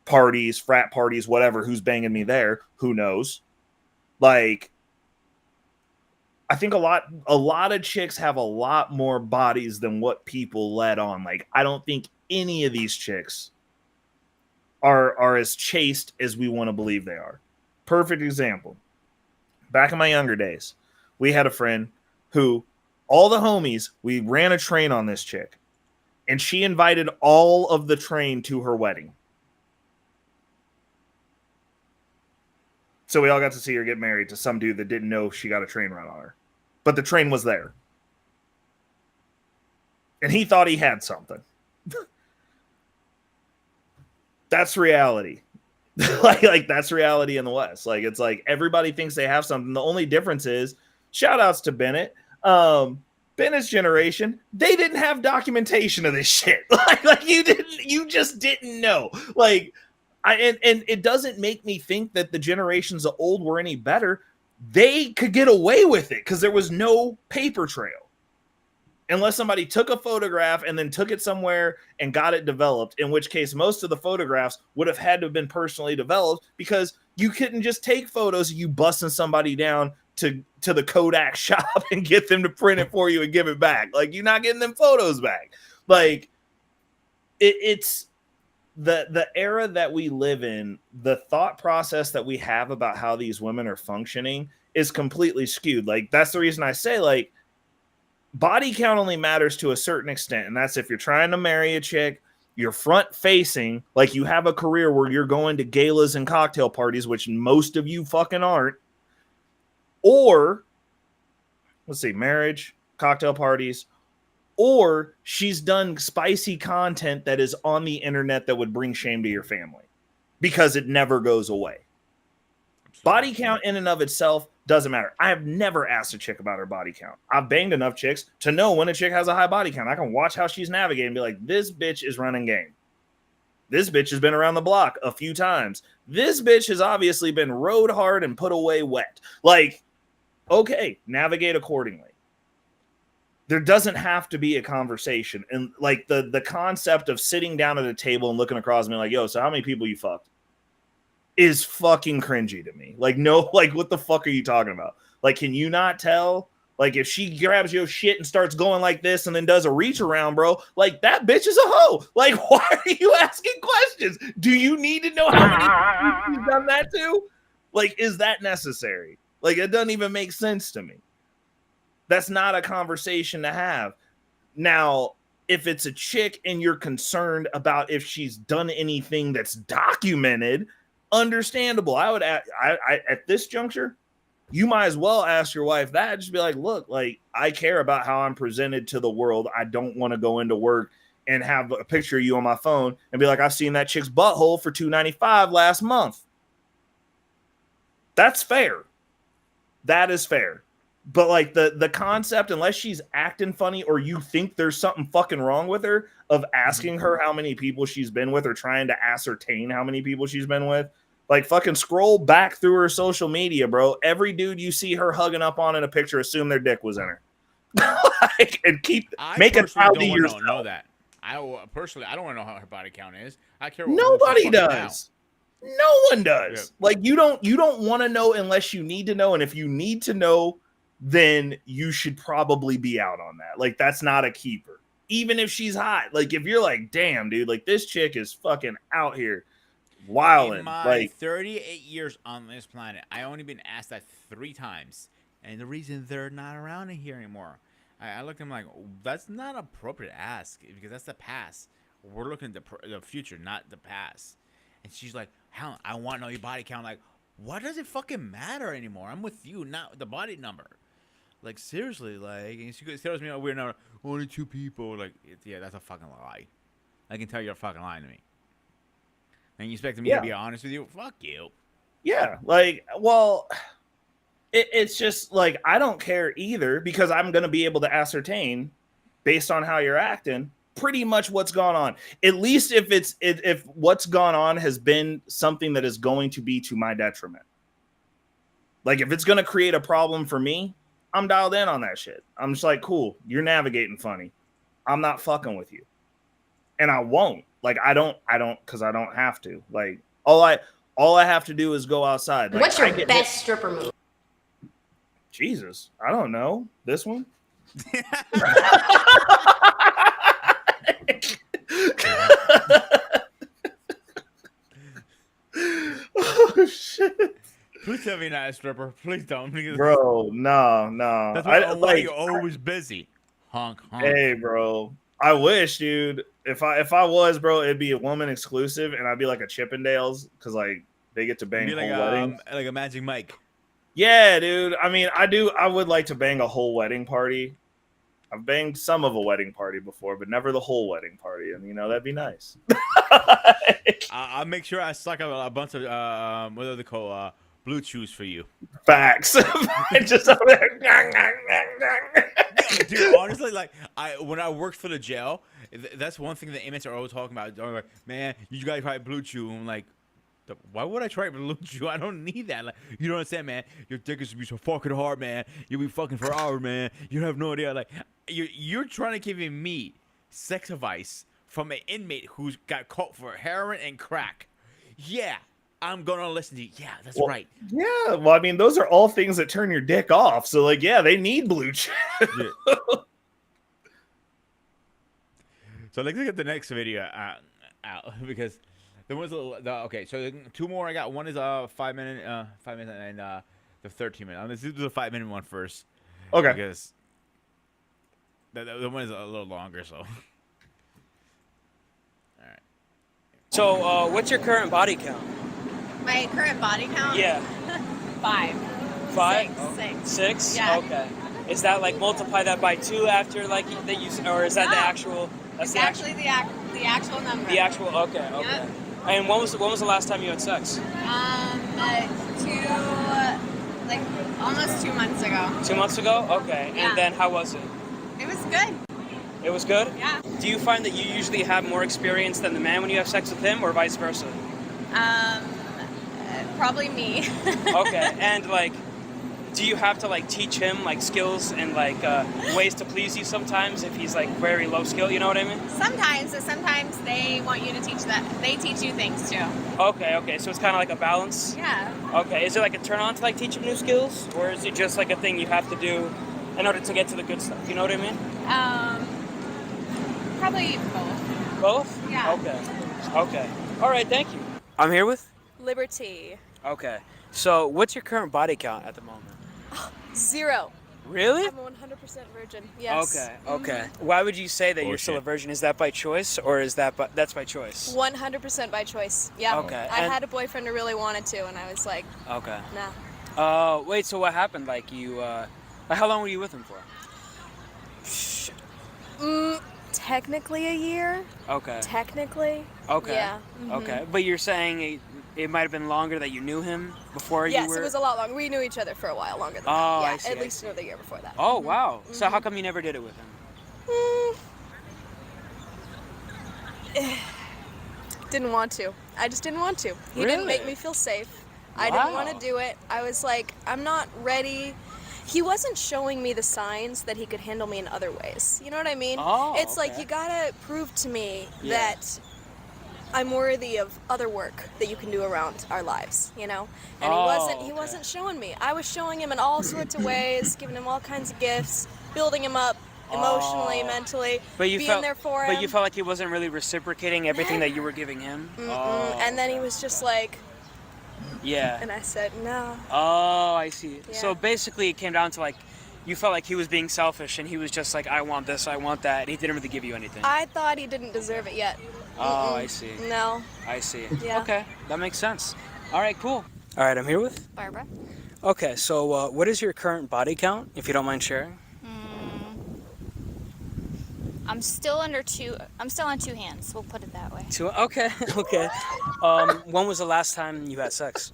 parties, frat parties, whatever, who's banging me there, who knows. Like, I think a lot of chicks have a lot more bodies than what people let on. Like, I don't think any of these chicks are as chaste as we want to believe they are. Perfect example. Back in my younger days, we had a friend who, all the homies, we ran a train on this chick, and she invited all of the train to her wedding. So we all got to see her get married to some dude that didn't know she got a train run on her. But the train was there. And he thought he had something. That's reality. like that's reality in the West. Like, it's like everybody thinks they have something. The only difference is, shout outs to Bennett. Bennett's generation, they didn't have documentation of this shit. like you just didn't know. Like, and it doesn't make me think that the generations of old were any better. They could get away with it because there was no paper trail. Unless somebody took a photograph and then took it somewhere and got it developed, in which case most of the photographs would have had to have been personally developed, because you couldn't just take photos of you busting somebody down to the Kodak shop and get them to print it for you and give it back. Like, you're not getting them photos back. Like, it's the era that we live in, the thought process that we have about how these women are functioning is completely skewed. Like, that's the reason I say, like, body count only matters to a certain extent. And that's if you're trying to marry a chick, you're front facing, like you have a career where you're going to galas and cocktail parties, which most of you fucking aren't. Or, let's see, marriage, cocktail parties, or she's done spicy content that is on the internet that would bring shame to your family because it never goes away. Body count in and of itself doesn't matter. I have never asked a chick about her body count. I've banged enough chicks to know when a chick has a high body count. I can watch how she's navigating and be like, this bitch is running game. This bitch has been around the block a few times. This bitch has obviously been rode hard and put away wet. Like, okay, navigate accordingly. There doesn't have to be a conversation. And like the concept of sitting down at a table and looking across and being like, yo, so how many people you fucked? Is fucking cringy to me. Like, no, like, what the fuck are you talking about? Like, can you not tell? Like, if she grabs your shit and starts going like this and then does a reach around, bro, like, that bitch is a hoe. Like, why are you asking questions? Do you need to know how many she's done that to? Like, is that necessary? Like, it doesn't even make sense to me. That's not a conversation to have. Now, if it's a chick and you're concerned about if she's done anything that's documented, understandable. I would at this juncture, you might as well ask your wife that. Just be like, look, like, I care about how I'm presented to the world. I don't want to go into work and have a picture of you on my phone and be like, I've seen that chick's butthole for $2.95 last month. That's fair. That is fair. But like the concept, unless she's acting funny or you think there's something fucking wrong with her, of asking her how many people she's been with or trying to ascertain how many people she's been with, like fucking scroll back through her social media, bro. Every dude you see her hugging up on in a picture, assume their dick was in her. Like, and make it proud to yourself. Know that. I don't want to know how her body count is. I care. Nobody does. No one does. Yeah. Like you don't want to know unless you need to know, and if you need to know, then you should probably be out on that. Like that's not a keeper, even if she's hot. Like if you're like, damn, dude, like this chick is fucking out here wilding. In my like 38 years on this planet, I only been asked that 3 times, and the reason they're not around here anymore. I looked at them like, that's not appropriate to ask because that's the past. We're looking at the future, not the past. And she's like, hell, I want to know your body count. Like, what does it fucking matter anymore? I'm with you, not the body number. Like, seriously, like, and she tells me a weird number, only 2 people. Like, yeah, that's a fucking lie. I can tell you're fucking lying to me. And you expect me to be honest with you? Fuck you. Yeah, like, well, it's just like, I don't care either because I'm going to be able to ascertain based on how you're acting pretty much what's gone on. At least if what's gone on has been something that is going to be to my detriment. Like if it's going to create a problem for me, I'm dialed in on that shit. I'm just like, cool, you're navigating funny. I'm not fucking with you. And I won't. Like I don't because I don't have to. Like all I have to do is go outside. Like, what's your best stripper move? Jesus, I don't know. This one? Oh shit! Please tell me you're not a stripper. Please don't. Bro, no. That's why you're always busy. Honk. Hey, bro. I wish, dude. If I was, bro, it'd be a woman exclusive, and I'd be like a Chippendales because like they get to bang whole weddings, like a Magic Mike. Yeah, dude. I mean, I would like to bang a whole wedding party. I've banged some of a wedding party before, but never the whole wedding party, and that'd be nice. I'll make sure I suck up a bunch of what are they called? Blue chews for you. Facts. Just over there. Dude, honestly, like when I worked for the jail, that's one thing the inmates are always talking about. They're like, man, you guys try blue chew. I'm like, why would I try blue chew? I don't need that. Like, you don't understand, man. Your dick is to be so fucking hard, man. You'll be fucking for hours, man. You have no idea. Like, you're trying to give me sex advice from an inmate who's got caught for heroin and crack. Yeah, I'm gonna listen to you. Yeah, that's right. Yeah, well, I mean, those are all things that turn your dick off. So, like, yeah, they need blue chew. Yeah. So let's look at the next video out because there was okay. So 2 more I got. One is 5 minute, and the 13 minute. Let's do the 5 minute one first. Okay. Because the one is a little longer. So. All right. So what's your current body count? My current body count? Yeah. 5. 5? 6. 6? Yeah. Okay. Is that like multiply that by 2 after like that you, or is that the actual? It's actually the actual number. The actual. Okay. Yep. And when was the last time you had sex? Almost 2 months ago. 2 months ago? Okay. Yeah. And then how was it? It was good. It was good? Yeah. Do you find that you usually have more experience than the man when you have sex with him, or vice versa? Probably me. Okay. And like, do you have to like teach him like skills and like ways to please you sometimes if he's like very low skill? You know what I mean? Sometimes they want you to teach that. They teach you things too. Okay. So it's kind of like a balance. Yeah. Okay. Is it like a turn on to like teach him new skills, or is it just like a thing you have to do in order to get to the good stuff? You know what I mean? Probably both. Both? Yeah. Okay. All right. Thank you. I'm here with Liberty. Okay. So what's your current body count at the moment? 0. Really? I'm a 100% virgin. Yes. Okay. Why would you say that you're still a virgin? Is that by choice, or is that's by choice? 100% by choice. Yeah. Okay. I had a boyfriend who really wanted to, and I was like, okay. nah. Wait. So what happened? Like you, how long were you with him for? Technically a year. Okay. Technically. Okay. Yeah. Okay. But you're saying it might have been longer that you knew him before you were. Yes, it was a lot longer. We knew each other for a while longer than that. Oh, Yeah, I see, at I least see. another year before that. Oh, wow. So how come you never did it with him? Didn't want to. I just didn't want to. He didn't make me feel safe. I didn't want to do it. I was like, I'm not ready. He wasn't showing me the signs that he could handle me in other ways. You know what I mean? Oh, it's like okay. you gotta prove to me Yeah. that I'm worthy of other work that you can do around our lives, you know? And he wasn't showing me. I was showing him in all sorts of ways, giving him all kinds of gifts, building him up emotionally, mentally, being there for him. But you felt like he wasn't really reciprocating everything that you were giving him? Oh, And then he was just like, yeah. and I said, no. Oh, I see. Yeah. So basically it came down to like, you felt like he was being selfish and he was just like, I want this, I want that. And he didn't really give you anything. I thought he didn't deserve it yet. Oh, I see. No. I see. Yeah. Okay, that makes sense. All right, cool. All right, I'm here with Barbara. Okay, so what is your current body count, if you don't mind sharing? I'm still on 2 hands. We'll put it that way. Okay, okay. When was the last time you had sex?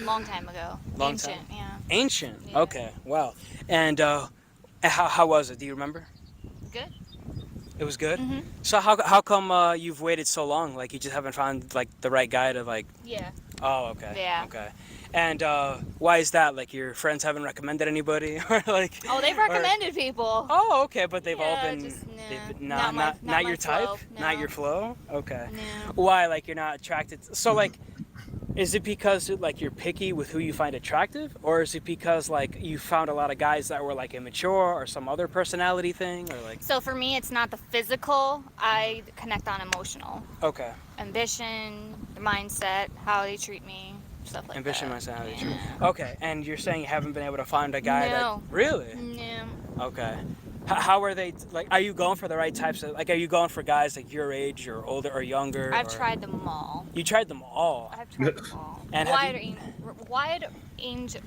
Long time ago. Long Ancient, time. yeah. Ancient. Yeah. Okay, wow. And how was it? Do you remember? Good. It was good. Mhm. So how come you've waited so long? Like you just haven't found like the right guy to like? Yeah. Oh, okay. Yeah. Okay. And why is that? Like your friends haven't recommended anybody, or like? Oh, they've recommended people. Oh, okay, but they've all Yeah, been just, they've been not not my your type, flow, not no. your flow. Okay. No. Why? Like you're not attracted? So like, is it because like you're picky with who you find attractive, or is it because like you found a lot of guys that were like immature or some other personality thing, or like? So for me, it's not the physical. I connect on emotional. Okay. Ambition, the mindset, how they treat me, stuff like Ambition, that. mindset, how they treat. Okay, and you're saying you haven't been able to find a guy No. that really? No. Okay. How are they like? Are you going for the right types of like? Are you going for guys like your age or older or younger? I've or- tried them all. You tried them all. I've tried them all. And have you- wide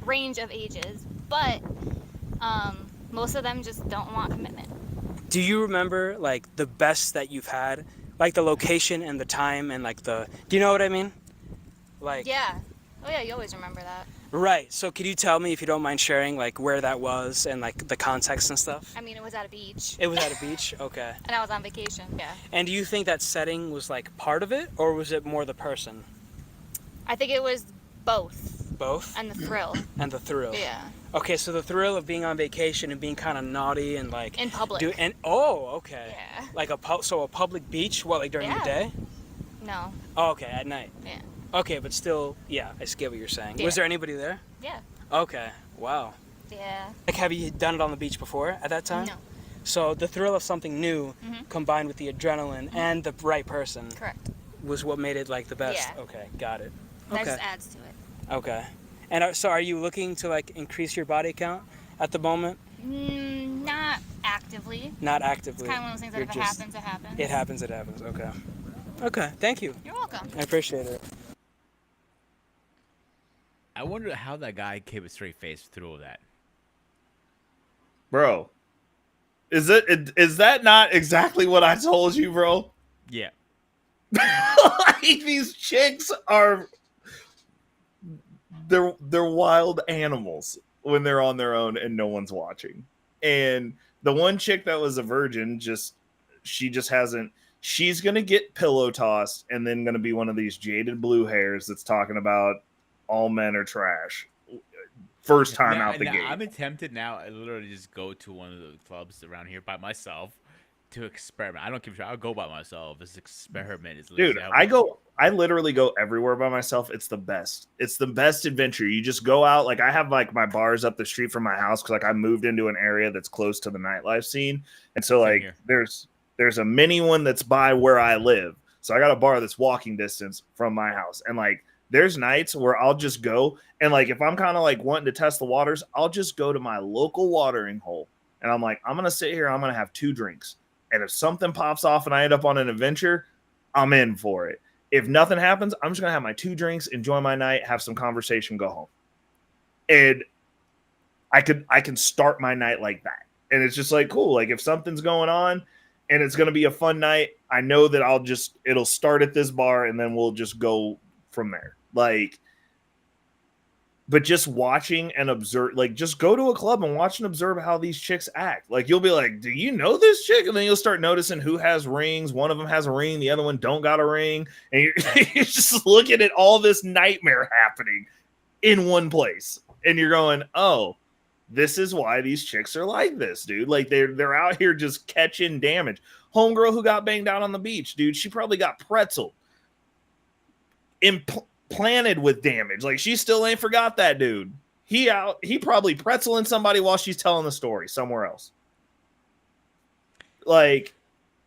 range of ages, but most of them just don't want commitment. Do you remember like the best that you've had, like the location and the time and like the? Do you know what I mean? Like. Yeah. Oh yeah, you always remember that. Right. So could you tell me if you don't mind sharing like where that was and like the context and stuff? I mean, it was at a beach. It was at a beach. Okay. And I was on vacation. Yeah. And do you think that setting was like part of it, or was it more the person? I think it was both. Both. And the thrill. And the thrill. Yeah. Okay, so the thrill of being on vacation and being kind of naughty and like In public. Okay. Yeah. Like a public beach, what, like during the Yeah. day? No. Oh, okay, at night. Yeah. Okay, but still, yeah, I get what you're saying. Yeah. Was there anybody there? Yeah. Okay. Wow. Yeah. Like, have you done it on the beach before at that time? No. So the thrill of something new combined with the adrenaline and the right person Correct. was what made it like the best. Yeah. Okay, got it. That Okay. just adds to it. Okay. And so are you looking to like increase your body count at the moment? Not actively. Not actively. It's kind of one of those things that You're if just- it happens, it happens. It happens, it happens. Okay. Okay, thank you. You're welcome. I appreciate it. I wonder how that guy kept a straight face through all that. Bro, is that not exactly what I told you, bro? Yeah. Like these chicks are they're wild animals when they're on their own and no one's watching. And the one chick that was a virgin she's gonna get pillow tossed and then gonna be one of these jaded blue hairs that's talking about all men are trash. First time out the gate. I'm tempted now. I literally just go to one of the clubs around here by myself to experiment. I don't give a shit. I'll go by myself. This experiment is Dude, I literally go everywhere by myself. It's the best. It's the best adventure. You just go out. Like I have like my bars up the street from my house because like I moved into an area that's close to the nightlife scene, and so like there's a mini one that's by where I live. So I got a bar that's walking distance from my house, and like there's nights where I'll just go and like if I'm kind of like wanting to test the waters, I'll just go to my local watering hole, and I'm like I'm gonna sit here. I'm gonna have 2 drinks, and if something pops off and I end up on an adventure, I'm in for it. If nothing happens, I'm just going to have my 2 drinks, enjoy my night, have some conversation, go home. And I can start my night like that. And it's just like, cool. Like if something's going on and it's going to be a fun night. I know that it'll start at this bar and then we'll just go from there. Like, but just watching and observe, like, just go to a club and watch and observe how these chicks act. Like, you'll be like, do you know this chick? And then you'll start noticing who has rings. One of them has a ring. The other one don't got a ring. And you're just looking at all this nightmare happening in one place. And you're going, oh, this is why these chicks are like this, dude. Like, they're out here just catching damage. Homegirl who got banged out on the beach, dude, she probably got pretzeled. Planted with damage. Like, she still ain't forgot that dude. He probably pretzeling somebody while she's telling the story somewhere else. Like,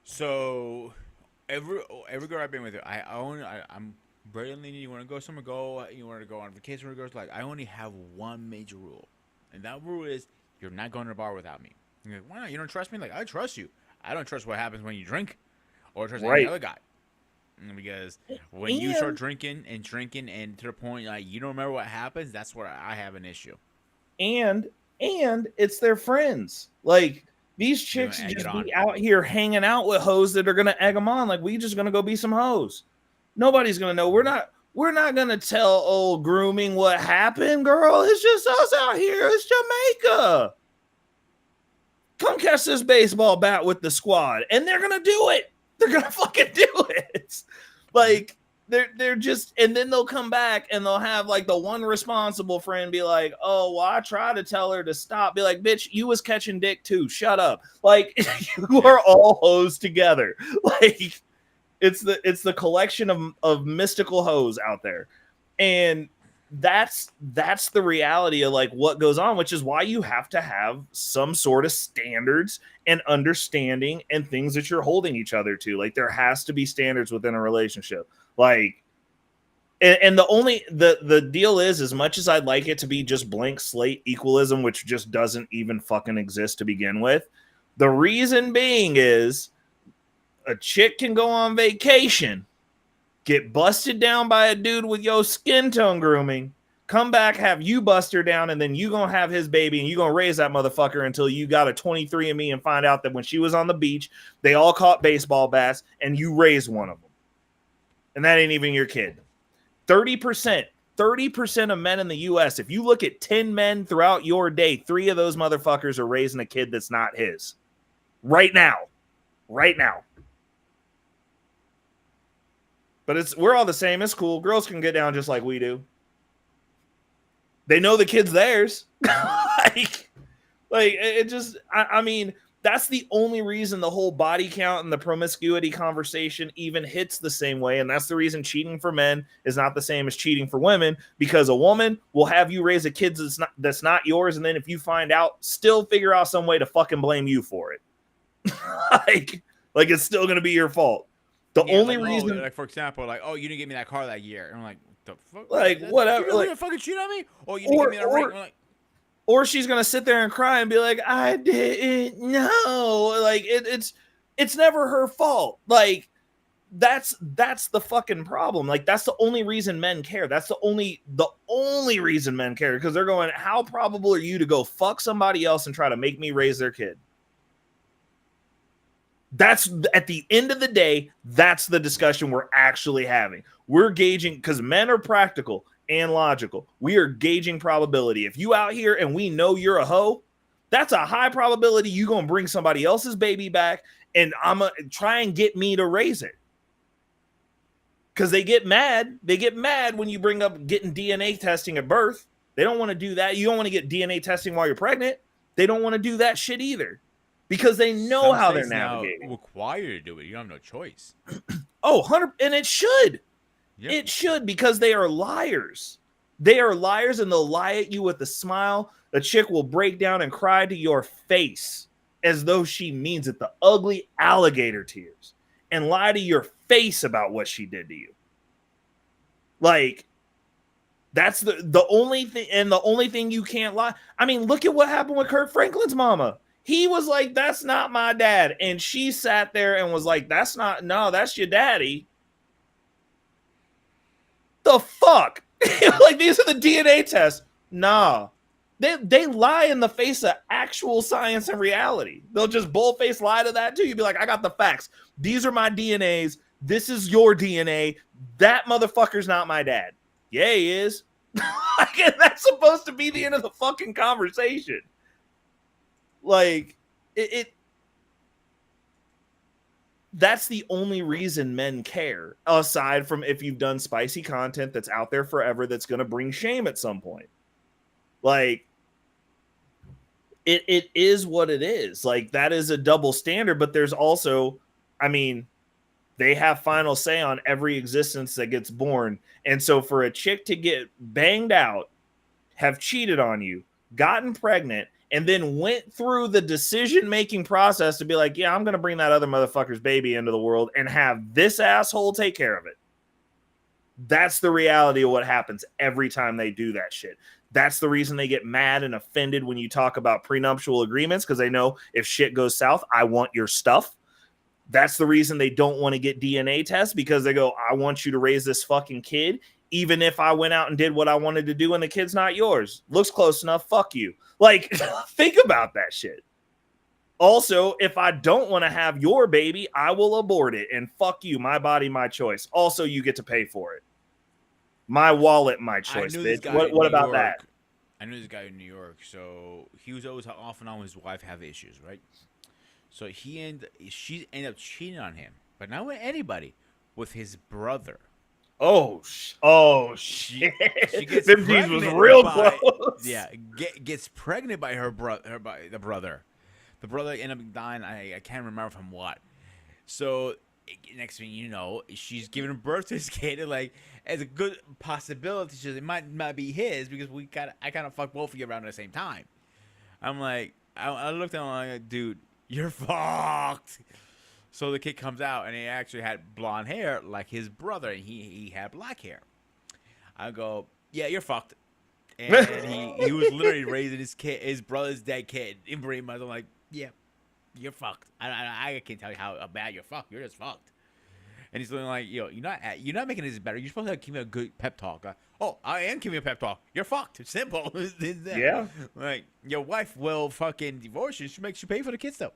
so every girl I've been with, I'm very lenient. You want to go somewhere, go. You want to go on vacation with girls. Like, I only have one major rule, and that rule is you're not going to the bar without me. You're like, why not? You don't trust me? Like, I trust you. I don't trust what happens when you drink, or trust any other guy. Because when you start drinking and to the point like you don't remember what happens, that's where I have an issue. And it's their friends. Like, these chicks just be out here hanging out with hoes that are gonna egg them on. Like, we just gonna go be some hoes. Nobody's gonna know. We're not gonna tell old grooming what happened, girl. It's just us out here. It's Jamaica. Come catch this baseball bat with the squad, and they're gonna do it. They're gonna fucking do it. Like, they're just, and then they'll come back and they'll have like the one responsible friend be like, oh, well, I tried to tell her to stop. Be like, bitch, you was catching dick too. Shut up. Like, you are all hoes together. Like, it's the collection of mystical hoes out there. And that's the reality of like what goes on, which is why you have to have some sort of standards and understanding and things that you're holding each other to. Like, there has to be standards within a relationship. Like, and the deal is, as much as I'd like it to be just blank slate equalism, which just doesn't even fucking exist to begin with, the reason being is a chick can go on vacation, get busted down by a dude with your skin tone grooming, come back, have you bust her down, and then you gonna have his baby, and you gonna raise that motherfucker until you got a 23andMe and find out that when she was on the beach, they all caught baseball bats, and you raised one of them. And that ain't even your kid. 30% of men in the U.S., if you look at 10 men throughout your day, 3 of those motherfuckers are raising a kid that's not his. Right now. But we're all the same. It's cool. Girls can get down just like we do. They know the kid's theirs. like it just, I mean, that's the only reason the whole body count and the promiscuity conversation even hits the same way. And that's the reason cheating for men is not the same as cheating for women, because a woman will have you raise a kid that's not yours. And then if you find out, still figure out some way to fucking blame you for it. like it's still going to be your fault. The only reason, like, for example, like, oh, you didn't give me that car that year. And I'm like, the fuck? Like, whatever. You really fucking cheat on me? Oh, you didn't give me that ring. Like, or she's gonna sit there and cry and be like, I didn't know. Like, it's never her fault. Like, that's the fucking problem. Like, that's the only reason men care. That's the only reason men care, because they're going, how probable are you to go fuck somebody else and try to make me raise their kid? That's, at the end of the day, that's the discussion we're actually having. We're gauging, because men are practical and logical. We are gauging probability. If you out here and we know you're a hoe, that's a high probability you going to bring somebody else's baby back, and I'm going to try and get me to raise it. Because they get mad. They get mad when you bring up getting DNA testing at birth. They don't want to do that. You don't want to get DNA testing while you're pregnant. They don't want to do that shit either. Because they know how they're navigating. Required to do it. You have no choice. Oh, 100%. And it should. Yep. It should, because they are liars. They are liars, and they'll lie at you with a smile. A chick will break down and cry to your face as though she means it. The ugly alligator tears. And lie to your face about what she did to you. Like, that's the only thing, and the only thing you can't lie. I mean, look at what happened with Kurt Franklin's mama. He was like, that's not my dad. And she sat there and was like, that's your daddy. The fuck? Like, these are the DNA tests. Nah. They lie in the face of actual science and reality. They'll just bullface lie to that too. You'd be like, I got the facts. These are my DNAs. This is your DNA. That motherfucker's not my dad. Yeah, he is. Like, that's supposed to be the end of the fucking conversation. Like, that's the only reason men care, aside from if you've done spicy content that's out there forever that's going to bring shame at some point. Like, it is what it is. Like, that is a double standard, but there's also, I mean, they have final say on every existence that gets born. And so for a chick to get banged out, have cheated on you, gotten pregnant, and then went through the decision-making process to be like, yeah, I'm going to bring that other motherfucker's baby into the world and have this asshole take care of it. That's the reality of what happens every time they do that shit. That's the reason they get mad and offended when you talk about prenuptial agreements, because they know if shit goes south, I want your stuff. That's the reason they don't want to get DNA tests, because they go, I want you to raise this fucking kid, even if I went out and did what I wanted to do and the kid's not yours. Looks close enough, fuck you. Like, think about that shit. Also, if I don't want to have your baby, I will abort it, and fuck you, my body, my choice. Also, you get to pay for it. My wallet, my choice, bitch. What about that? I knew this guy in New York, so he was always off and on with his wife have issues, right? So she ended up cheating on him, but not with anybody, with his brother. Oh shit! She gets Them G's was real close. Yeah, gets pregnant by by the brother. The brother ended up dying. I can't remember from what. So next thing you know, she's giving birth to this kid. And like, as a good possibility, it might not be his, because I kind of fucked both of you around at the same time. I'm like, I looked at him like, dude, you're fucked. So the kid comes out, and he actually had blonde hair like his brother, and he had black hair. I go, yeah, you're fucked. And he was literally raising his brother's dead kid in pretty much. I'm like, yeah, you're fucked. I can't tell you how bad you're fucked. You're just fucked. And he's literally like, yo, you're not making this better. You're supposed to give me a good pep talk. Oh, I am giving you a pep talk. You're fucked. It's simple. Yeah. Like, your wife will fucking divorce you. She makes you pay for the kids, though.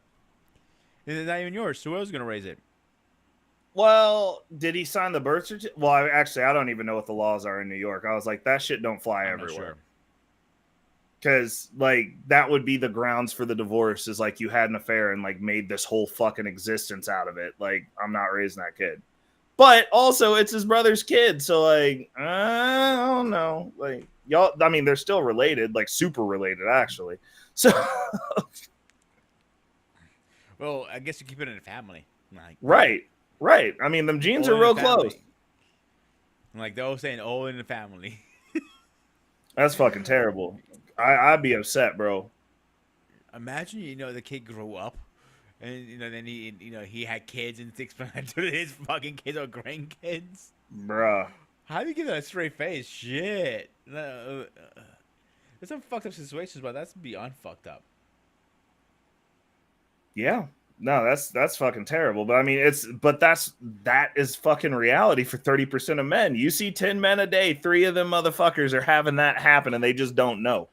It's not even yours. So who else is going to raise it? Well, did he sign the birth certificate? Well, actually, I don't even know what the laws are in New York. I was like, that shit don't fly everywhere. Because, like, that would be the grounds for the divorce, is like you had an affair and like made this whole fucking existence out of it. Like, I'm not raising that kid. But also, it's his brother's kid. So, like, I don't know. Like, y'all, I mean, they're still related, like super related, actually. So, well, I guess you keep it in a family. Like, right. I mean, them genes are real close. Like, they're all saying, all in the family. That's fucking terrible. I'd be upset, bro. Imagine, the kid grew up, and then he had kids, and explained to his fucking kids or grandkids. Bruh. How do you give that a straight face? Shit. There's some fucked up situations, but that's beyond fucked up. Yeah. No, that's fucking terrible. But I mean, that is fucking reality for 30% of men. You see 10 men a day, 3 of them motherfuckers are having that happen, and they just don't know.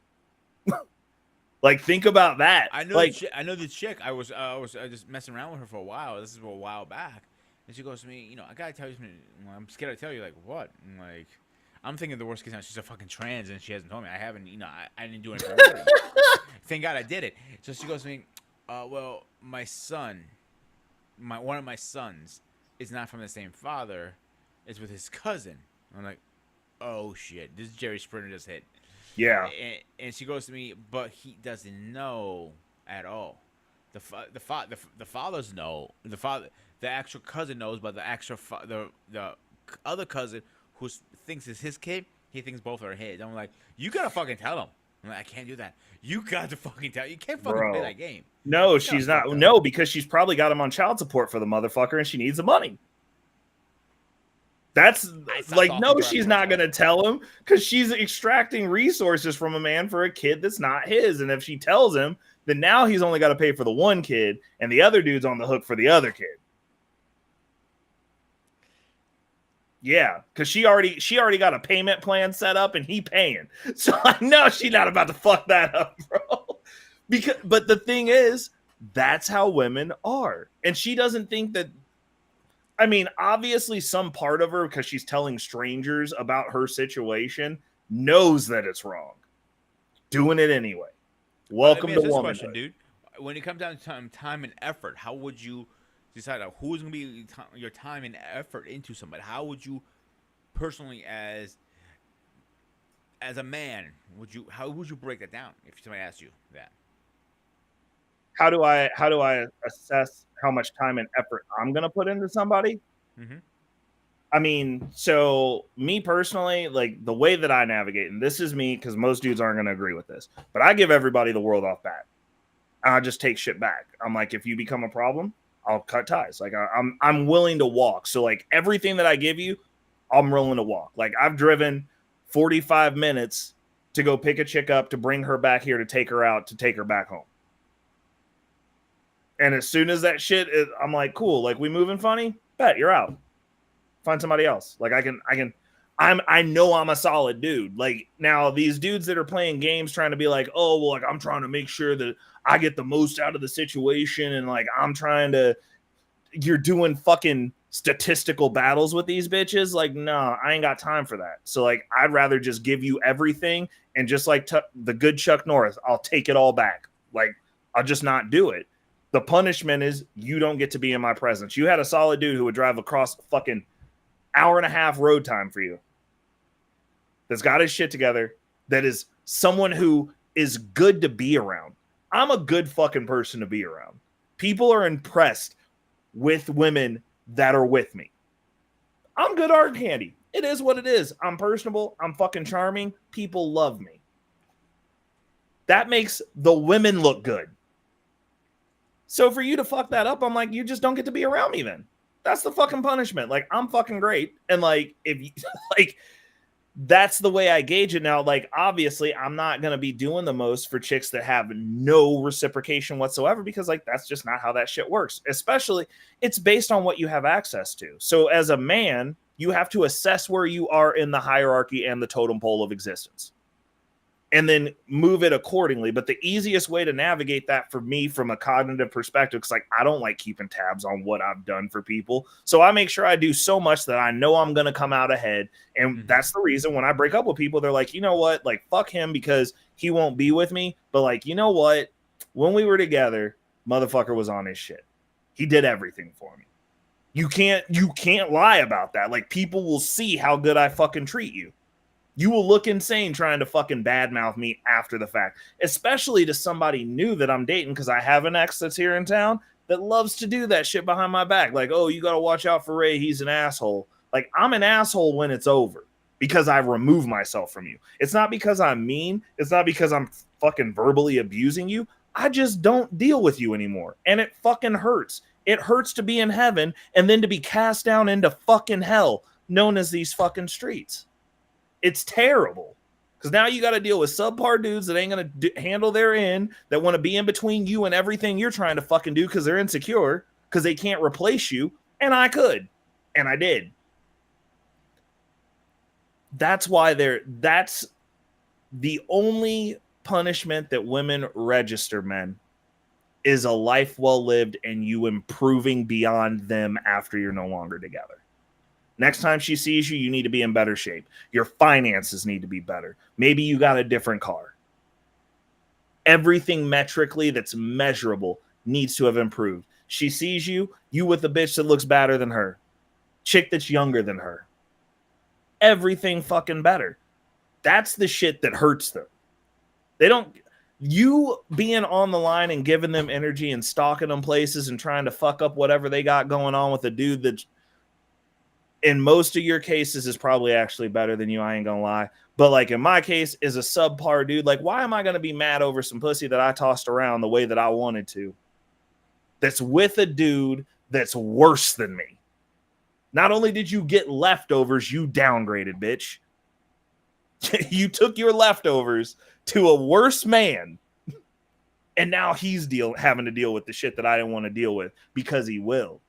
Like, think about that. I know. Like, I know this chick. I was just messing around with her for a while. This is a while back, and she goes to me, I gotta tell you something. I'm scared to tell you. Like, what? And like, I'm thinking the worst case now, she's a fucking trans, and she hasn't told me. I haven't. I didn't do anything. Thank God I did it. So she goes to me, well, my son, one of my sons, is not from the same father. It's with his cousin. I'm like, oh shit, this Jerry Springer just hit. Yeah. And she goes to me, but he doesn't know at all. The fathers know. The actual cousin knows, but the actual the other cousin who thinks it's his kid, he thinks both are his. I'm like, you gotta fucking tell him. I'm like, I can't do that. You got to fucking tell. You can't fucking play that game. No, she's not. No, because she's probably got him on child support for the motherfucker, and she needs the money. That's like, no, she's not going to tell him, because she's extracting resources from a man for a kid that's not his. And if she tells him, then now he's only got to pay for the one kid, and the other dude's on the hook for the other kid. Yeah, because she already got a payment plan set up and he paying. So I know she's not about to fuck that up, bro. But the thing is, that's how women are. And she doesn't think that, I mean, obviously some part of her, because she's telling strangers about her situation, knows that it's wrong. Doing it anyway. Welcome to womanhood. Question, dude. When it comes down to time and effort, how would you decide who's going to be your time and effort into somebody? How would you personally, as a man, how would you break that down if somebody asked you that? How do I assess how much time and effort I'm going to put into somebody? Mm-hmm. I mean, so me personally, like the way that I navigate, and this is me because most dudes aren't going to agree with this, but I give everybody the world off bat. I just take shit back. I'm like, if you become a problem, I'll cut ties. Like I'm willing to walk. So like everything that I give you, I'm willing to walk. Like I've driven 45 minutes to go pick a chick up, to bring her back here, to take her out, to take her back home. And as soon as that shit is, I'm like, cool. Like, we moving funny? Bet, you're out. Find somebody else. Like, I know I'm a solid dude. Like, now these dudes that are playing games trying to be like, oh, well, like, I'm trying to make sure that I get the most out of the situation. And like, you're doing fucking statistical battles with these bitches. Like, no, I ain't got time for that. So like, I'd rather just give you everything. And just like the good Chuck Norris, I'll take it all back. Like, I'll just not do it. The punishment is you don't get to be in my presence. You had a solid dude who would drive across fucking hour and a half road time for you. That's got his shit together. That is someone who is good to be around. I'm a good fucking person to be around. People are impressed with women that are with me. I'm good art candy. It is what it is. I'm personable. I'm fucking charming. People love me. That makes the women look good. So for you to fuck that up, I'm like, you just don't get to be around me then. That's the fucking punishment. Like, I'm fucking great. And like, if you like, that's the way I gauge it now. Like, obviously, I'm not going to be doing the most for chicks that have no reciprocation whatsoever, because like, that's just not how that shit works. Especially, it's based on what you have access to. So as a man, you have to assess where you are in the hierarchy and the totem pole of existence, and then move it accordingly. But the easiest way to navigate that for me from a cognitive perspective, because like, I don't like keeping tabs on what I've done for people. So I make sure I do so much that I know I'm going to come out ahead. And that's the reason when I break up with people, they're like, you know what? Like, fuck him because he won't be with me. But like, you know what? When we were together, motherfucker was on his shit. He did everything for me. You can't lie about that. Like, people will see how good I fucking treat you. You will look insane trying to fucking badmouth me after the fact, especially to somebody new that I'm dating, because I have an ex that's here in town that loves to do that shit behind my back. Like, oh, you got to watch out for Ray. He's an asshole. Like, I'm an asshole when it's over because I remove myself from you. It's not because I'm mean. It's not because I'm fucking verbally abusing you. I just don't deal with you anymore. And it fucking hurts. It hurts to be in heaven and then to be cast down into fucking hell, known as these fucking streets. It's terrible, because now you got to deal with subpar dudes that ain't going to handle their end, that want to be in between you and everything you're trying to fucking do because they're insecure, because they can't replace you. And I could. And I did. That's why that's the only punishment that women register, men, is a life well lived and you improving beyond them after you're no longer together. Next time she sees you, you need to be in better shape. Your finances need to be better. Maybe you got a different car. Everything metrically that's measurable needs to have improved. She sees you with a bitch that looks better than her. Chick that's younger than her. Everything fucking better. That's the shit that hurts them. You being on the line and giving them energy and stalking them places and trying to fuck up whatever they got going on with a dude that in most of your cases is probably actually better than you, I ain't gonna lie. But like in my case, is a subpar dude. Like, why am I gonna be mad over some pussy that I tossed around the way that I wanted to? That's with a dude that's worse than me. Not only did you get leftovers, you downgraded, bitch. You took your leftovers to a worse man. And now he's having to deal with the shit that I didn't want to deal with, because he will.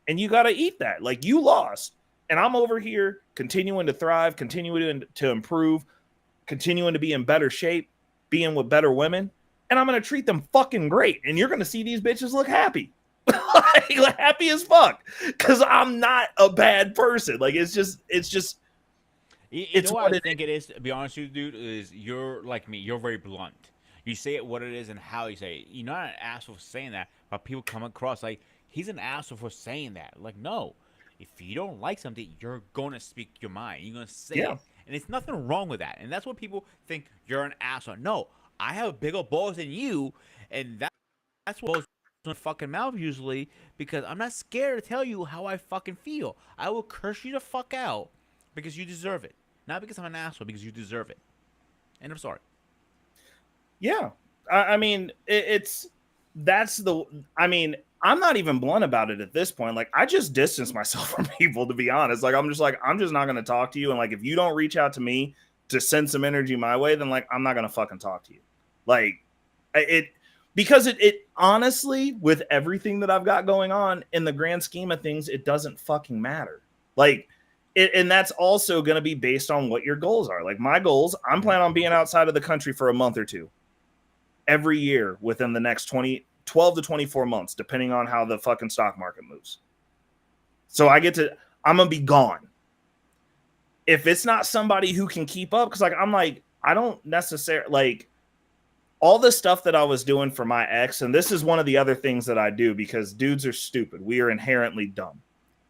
And you got to eat that. Like, you lost. And I'm over here continuing to thrive, continuing to improve, continuing to be in better shape, being with better women, and I'm going to treat them fucking great. And you're going to see these bitches look happy. Like happy as fuck, because I'm not a bad person. Like it's just you know what I think it is, to be honest with you, dude, is you're like me. You're very blunt. You say it what it is and how you say it. You're not an asshole for saying that, but people come across like he's an asshole for saying that. Like, no. If you don't like something, you're going to speak your mind. You're going to say it. And there's nothing wrong with that. And that's what people think you're an asshole. No, I have bigger balls than you, and that's what goes in my fucking mouth usually, because I'm not scared to tell you how I fucking feel. I will curse you the fuck out because you deserve it. Not because I'm an asshole, because you deserve it. And I'm sorry. Yeah. I mean, I'm not even blunt about it at this point. Like, I just distance myself from people, to be honest. Like, I'm just not going to talk to you. And like, if you don't reach out to me to send some energy my way, then like, I'm not going to fucking talk to you. Like because it honestly, with everything that I've got going on in the grand scheme of things, it doesn't fucking matter. Like, and that's also going to be based on what your goals are. Like my goals, I'm planning on being outside of the country for a month or two every year within the next 12 to 24 months, depending on how the fucking stock market moves. So I'm going to be gone. If it's not somebody who can keep up, because like, I don't necessarily like all the stuff that I was doing for my ex. And this is one of the other things that I do, because dudes are stupid. We are inherently dumb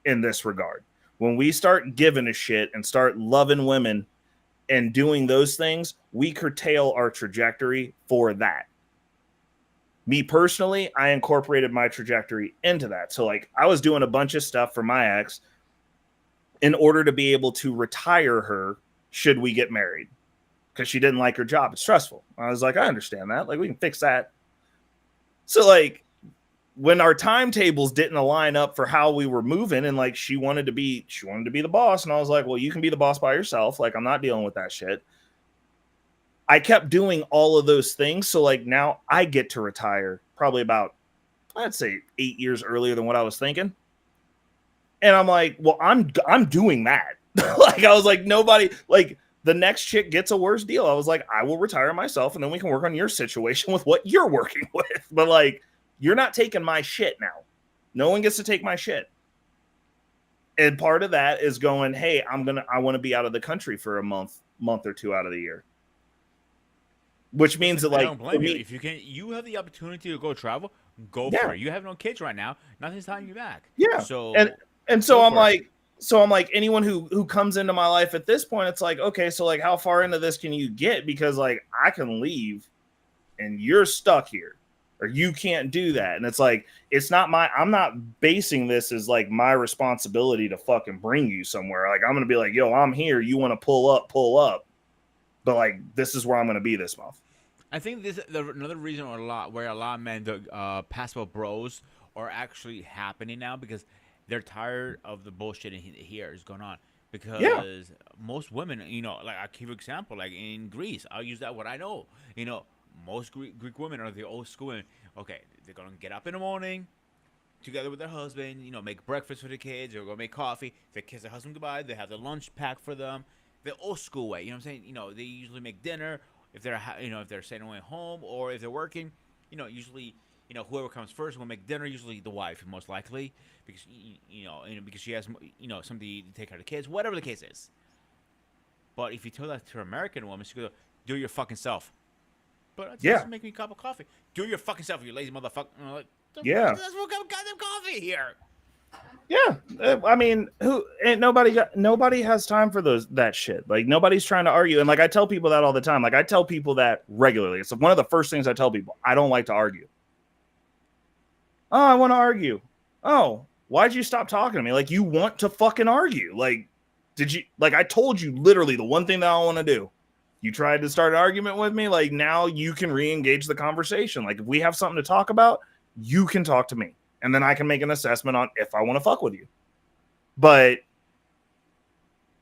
in this regard. When we start giving a shit and start loving women and doing those things, we curtail our trajectory for that. Me personally, I incorporated my trajectory into that. So like I was doing a bunch of stuff for my ex in order to be able to retire her should we get married, because she didn't like her job. It's stressful. I was like, I understand that. Like we can fix that. So like when our timetables didn't align up for how we were moving, and like she wanted to be the boss, and I was like, well, you can be the boss by yourself. Like I'm not dealing with that shit. I kept doing all of those things. So like now I get to retire probably about, I'd say 8 years earlier than what I was thinking. And I'm like, well, I'm doing that. Like I was like, nobody, like the next chick gets a worse deal. I was like, I will retire myself and then we can work on your situation with what you're working with. But like, you're not taking my shit now. No one gets to take my shit. And part of that is going, hey, I want to be out of the country for a month or two out of the year. Which means that, like, I don't blame you. If you have the opportunity to go travel, go for it. You have no kids right now. Nothing's tying you back. Yeah. So and so I'm like, anyone who comes into my life at this point, it's like, okay, so like, how far into this can you get? Because like, I can leave, and you're stuck here, or you can't do that. And it's like, I'm not basing this as like my responsibility to fucking bring you somewhere. Like, I'm gonna be like, yo, I'm here. You want to pull up. But like, this is where I'm going to be this month. I think another reason where a lot of men, passable bros, are actually happening now, because they're tired of the bullshit here is going on. Because most women, like I give you an example, like in Greece, I'll use that what I know. Most Greek women are the old school. And, okay, they're going to get up in the morning together with their husband, make breakfast for the kids, or go make coffee. They kiss their husband goodbye. They have the lunch packed for them. The old school way, you know what I'm saying? They usually make dinner if they're staying away home, or if they're working. Usually, whoever comes first will make dinner. Usually the wife, most likely, because because she has something to take care of the kids, whatever the case is. But if you tell that to an American woman, she goes, "Do your fucking self." But just make me a cup of coffee. Do your fucking self, you lazy motherfucker. Like, that's what goddamn coffee here. Yeah, I mean, nobody has time for that shit. Like, nobody's trying to argue. And like, I tell people that all the time. Like, I tell people that regularly. It's one of the first things I tell people. I don't like to argue. Oh, I want to argue. Oh, why'd you stop talking to me? Like, you want to fucking argue. Like, I told you literally the one thing that I want to do. You tried to start an argument with me. Like, now you can re-engage the conversation. Like, if we have something to talk about, you can talk to me. And then I can make an assessment on if I want to fuck with you. But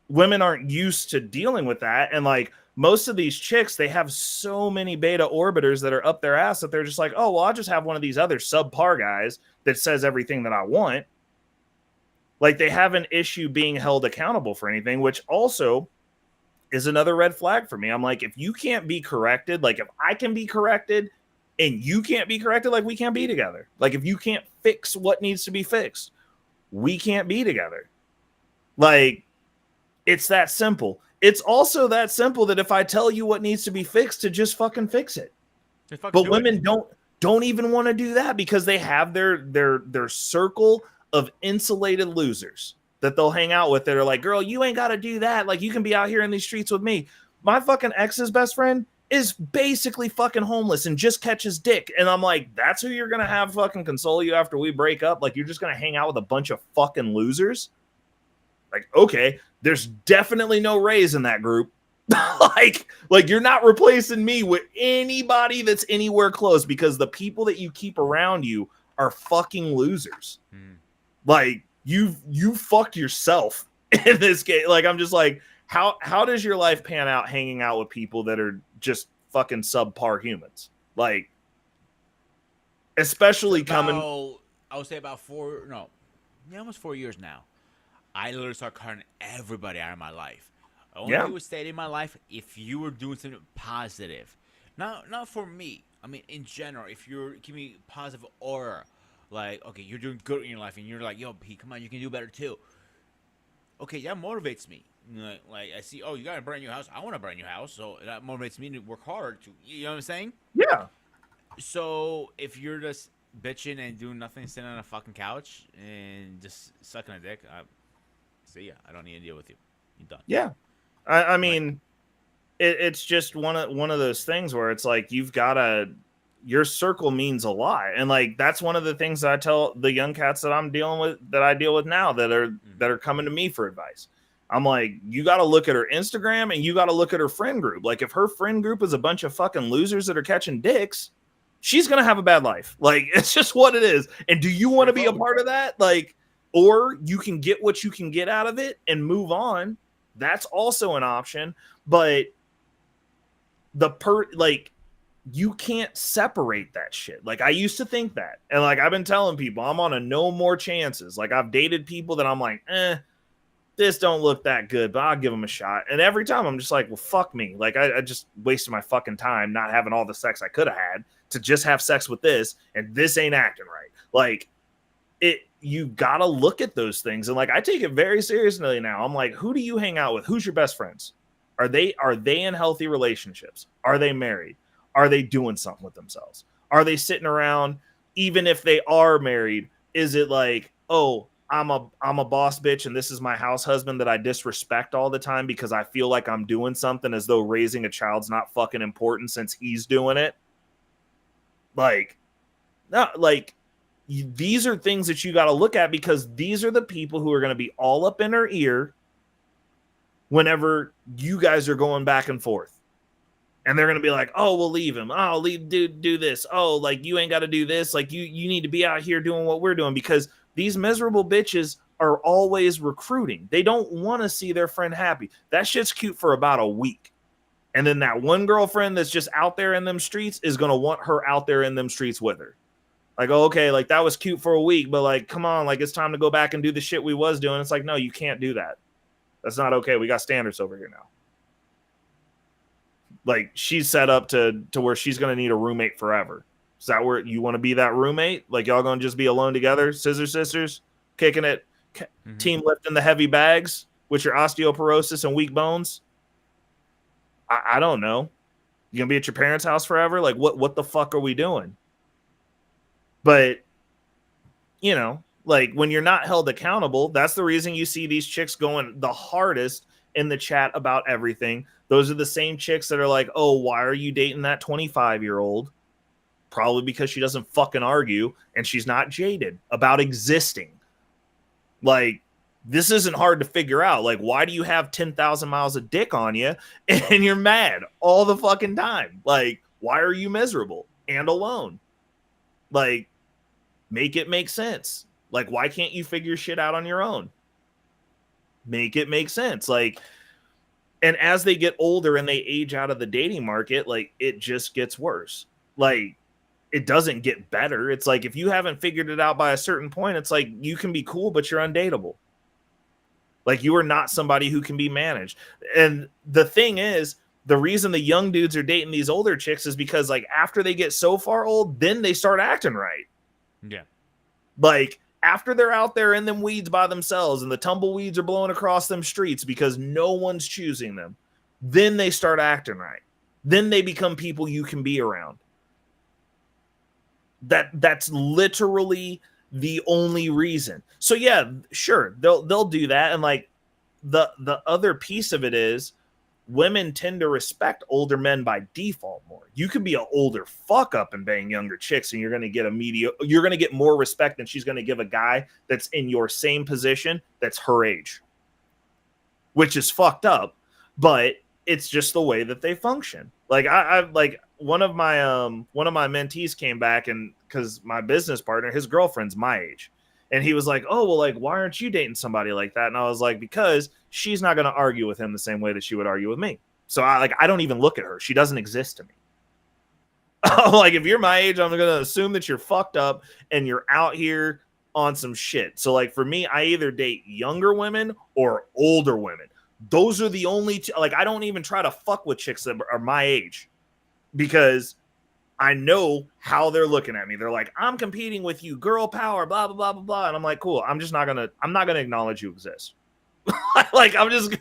women aren't used to dealing with that. And like, most of these chicks, they have so many beta orbiters that are up their ass that they're just like, oh, well, I'll just have one of these other subpar guys that says everything that I want. Like, they have an issue being held accountable for anything, which also is another red flag for me. I'm like, if you can't be corrected, like if I can be corrected and you can't be corrected, like we can't be together. Like if you can't fix what needs to be fixed, we can't be together. Like, it's that simple. It's also that simple that if I tell you what needs to be fixed, to just fucking fix it. But women don't even want to do that because they have their circle of insulated losers that they'll hang out with that are like, girl, you ain't got to do that. Like, you can be out here in these streets with me. My fucking ex's best friend is basically fucking homeless and just catches dick. And I'm like, that's who you're going to have fucking console you after we break up? Like, you're just going to hang out with a bunch of fucking losers? Like, okay, there's definitely no Rays in that group. like you're not replacing me with anybody that's anywhere close because the people that you keep around you are fucking losers. Like, you fucked yourself in this game. Like, I'm just like, how does your life pan out hanging out with people that are just fucking subpar humans? Like, especially coming. I would say about almost 4 years now. I literally started cutting everybody out of my life. Only would stay in my life if you were doing something positive. Not for me. I mean, in general, if you're giving me positive aura, like, okay, you're doing good in your life, and you're like, yo, P, come on, you can do better too. Okay, that motivates me. Like I see, oh, you got a brand new house. I want a brand new house, so that motivates me to work hard. You know what I'm saying? Yeah. So if you're just bitching and doing nothing, sitting on a fucking couch and just sucking a dick, see ya. I don't need to deal with you. You're done. Yeah. I mean, it's just one of those things where it's like your circle means a lot, and like that's one of the things that I tell the young cats that I deal with now that are coming to me for advice. I'm like, you got to look at her Instagram and you got to look at her friend group. Like, if her friend group is a bunch of fucking losers that are catching dicks, she's gonna have a bad life. Like, it's just what it is. And do you want to be a part of that? Like, or you can get what you can get out of it and move on. That's also an option, but you can't separate that shit. Like, I used to think that, and like I've been telling people, I'm on a no more chances. Like, I've dated people that I'm like, this don't look that good, but I'll give them a shot. And every time I'm just like, well, fuck me. Like, I just wasted my fucking time not having all the sex I could have had to just have sex with this, and this ain't acting right. Like, you gotta look at those things, and like I take it very seriously now. I'm like, who do you hang out with? Who's your best friends? Are they in healthy relationships? Are they married? Are they doing something with themselves? Are they sitting around? Even if they are married, is it like, oh, I'm a boss bitch and this is my house husband that I disrespect all the time because I feel like I'm doing something, as though raising a child's not fucking important since he's doing it? Like, not like. These are things that you got to look at, because these are the people who are going to be all up in her ear whenever you guys are going back and forth. And they're going to be like, oh, we'll leave him. Oh, do this. Oh, like, you ain't got to do this. Like, you need to be out here doing what we're doing, because these miserable bitches are always recruiting. They don't want to see their friend happy. That shit's cute for about a week. And then that one girlfriend that's just out there in them streets is going to want her out there in them streets with her. Like, oh, okay, like that was cute for a week, but like, come on, like it's time to go back and do the shit we was doing. It's like, no, you can't do that. That's not okay. We got standards over here now. Like, she's set up to where she's going to need a roommate forever. Is that where you want to be, that roommate? Like, y'all going to just be alone together, scissor sisters, kicking it, team lifting the heavy bags with your osteoporosis and weak bones? I don't know. You going to be at your parents' house forever? Like, what the fuck are we doing? But, you know, like, when you're not held accountable, that's the reason you see these chicks going the hardest in the chat about everything. Those are the same chicks that are like, oh, why are you dating that 25-year-old? Probably because she doesn't fucking argue and she's not jaded about existing. Like, this isn't hard to figure out. Like, why do you have 10,000 miles of dick on you and you're mad all the fucking time? Like, why are you miserable and alone? Like, make it make sense. Like, why can't you figure shit out on your own? Make it make sense. Like, and as they get older and they age out of the dating market, like, it just gets worse. Like, it doesn't get better. It's like, if you haven't figured it out by a certain point, it's like, you can be cool, but you're undateable. Like, you are not somebody who can be managed. And the thing is, the reason the young dudes are dating these older chicks is because, like, after they get so far old, then they start acting right. Yeah. Like, after they're out there in them weeds by themselves and the tumbleweeds are blowing across them streets because no one's choosing them, then they start acting right. Then they become people you can be around. That's literally the only reason. So yeah, sure, they'll do that. And like the other piece of it is women tend to respect older men by default more. You could be an older fuck up and bang younger chicks, and you're gonna get more respect than she's gonna give a guy that's in your same position that's her age. Which is fucked up, but it's just the way that they function. Like I like one of my mentees came back, and because my business partner, his girlfriend's my age, and he was like, "Oh well, like why aren't you dating somebody like that?" And I was like, "Because she's not going to argue with him the same way that she would argue with me. So I don't even look at her. She doesn't exist to me. Like if you're my age, I'm going to assume that you're fucked up and you're out here on some shit. So like for me, I either date younger women or older women. Those are the only like I don't even try to fuck with chicks that are my age because I know how they're looking at me. They're like, I'm competing with you, girl power, blah, blah, blah, blah, blah. And I'm like, cool. I'm not going to acknowledge you exist. Like, I'm going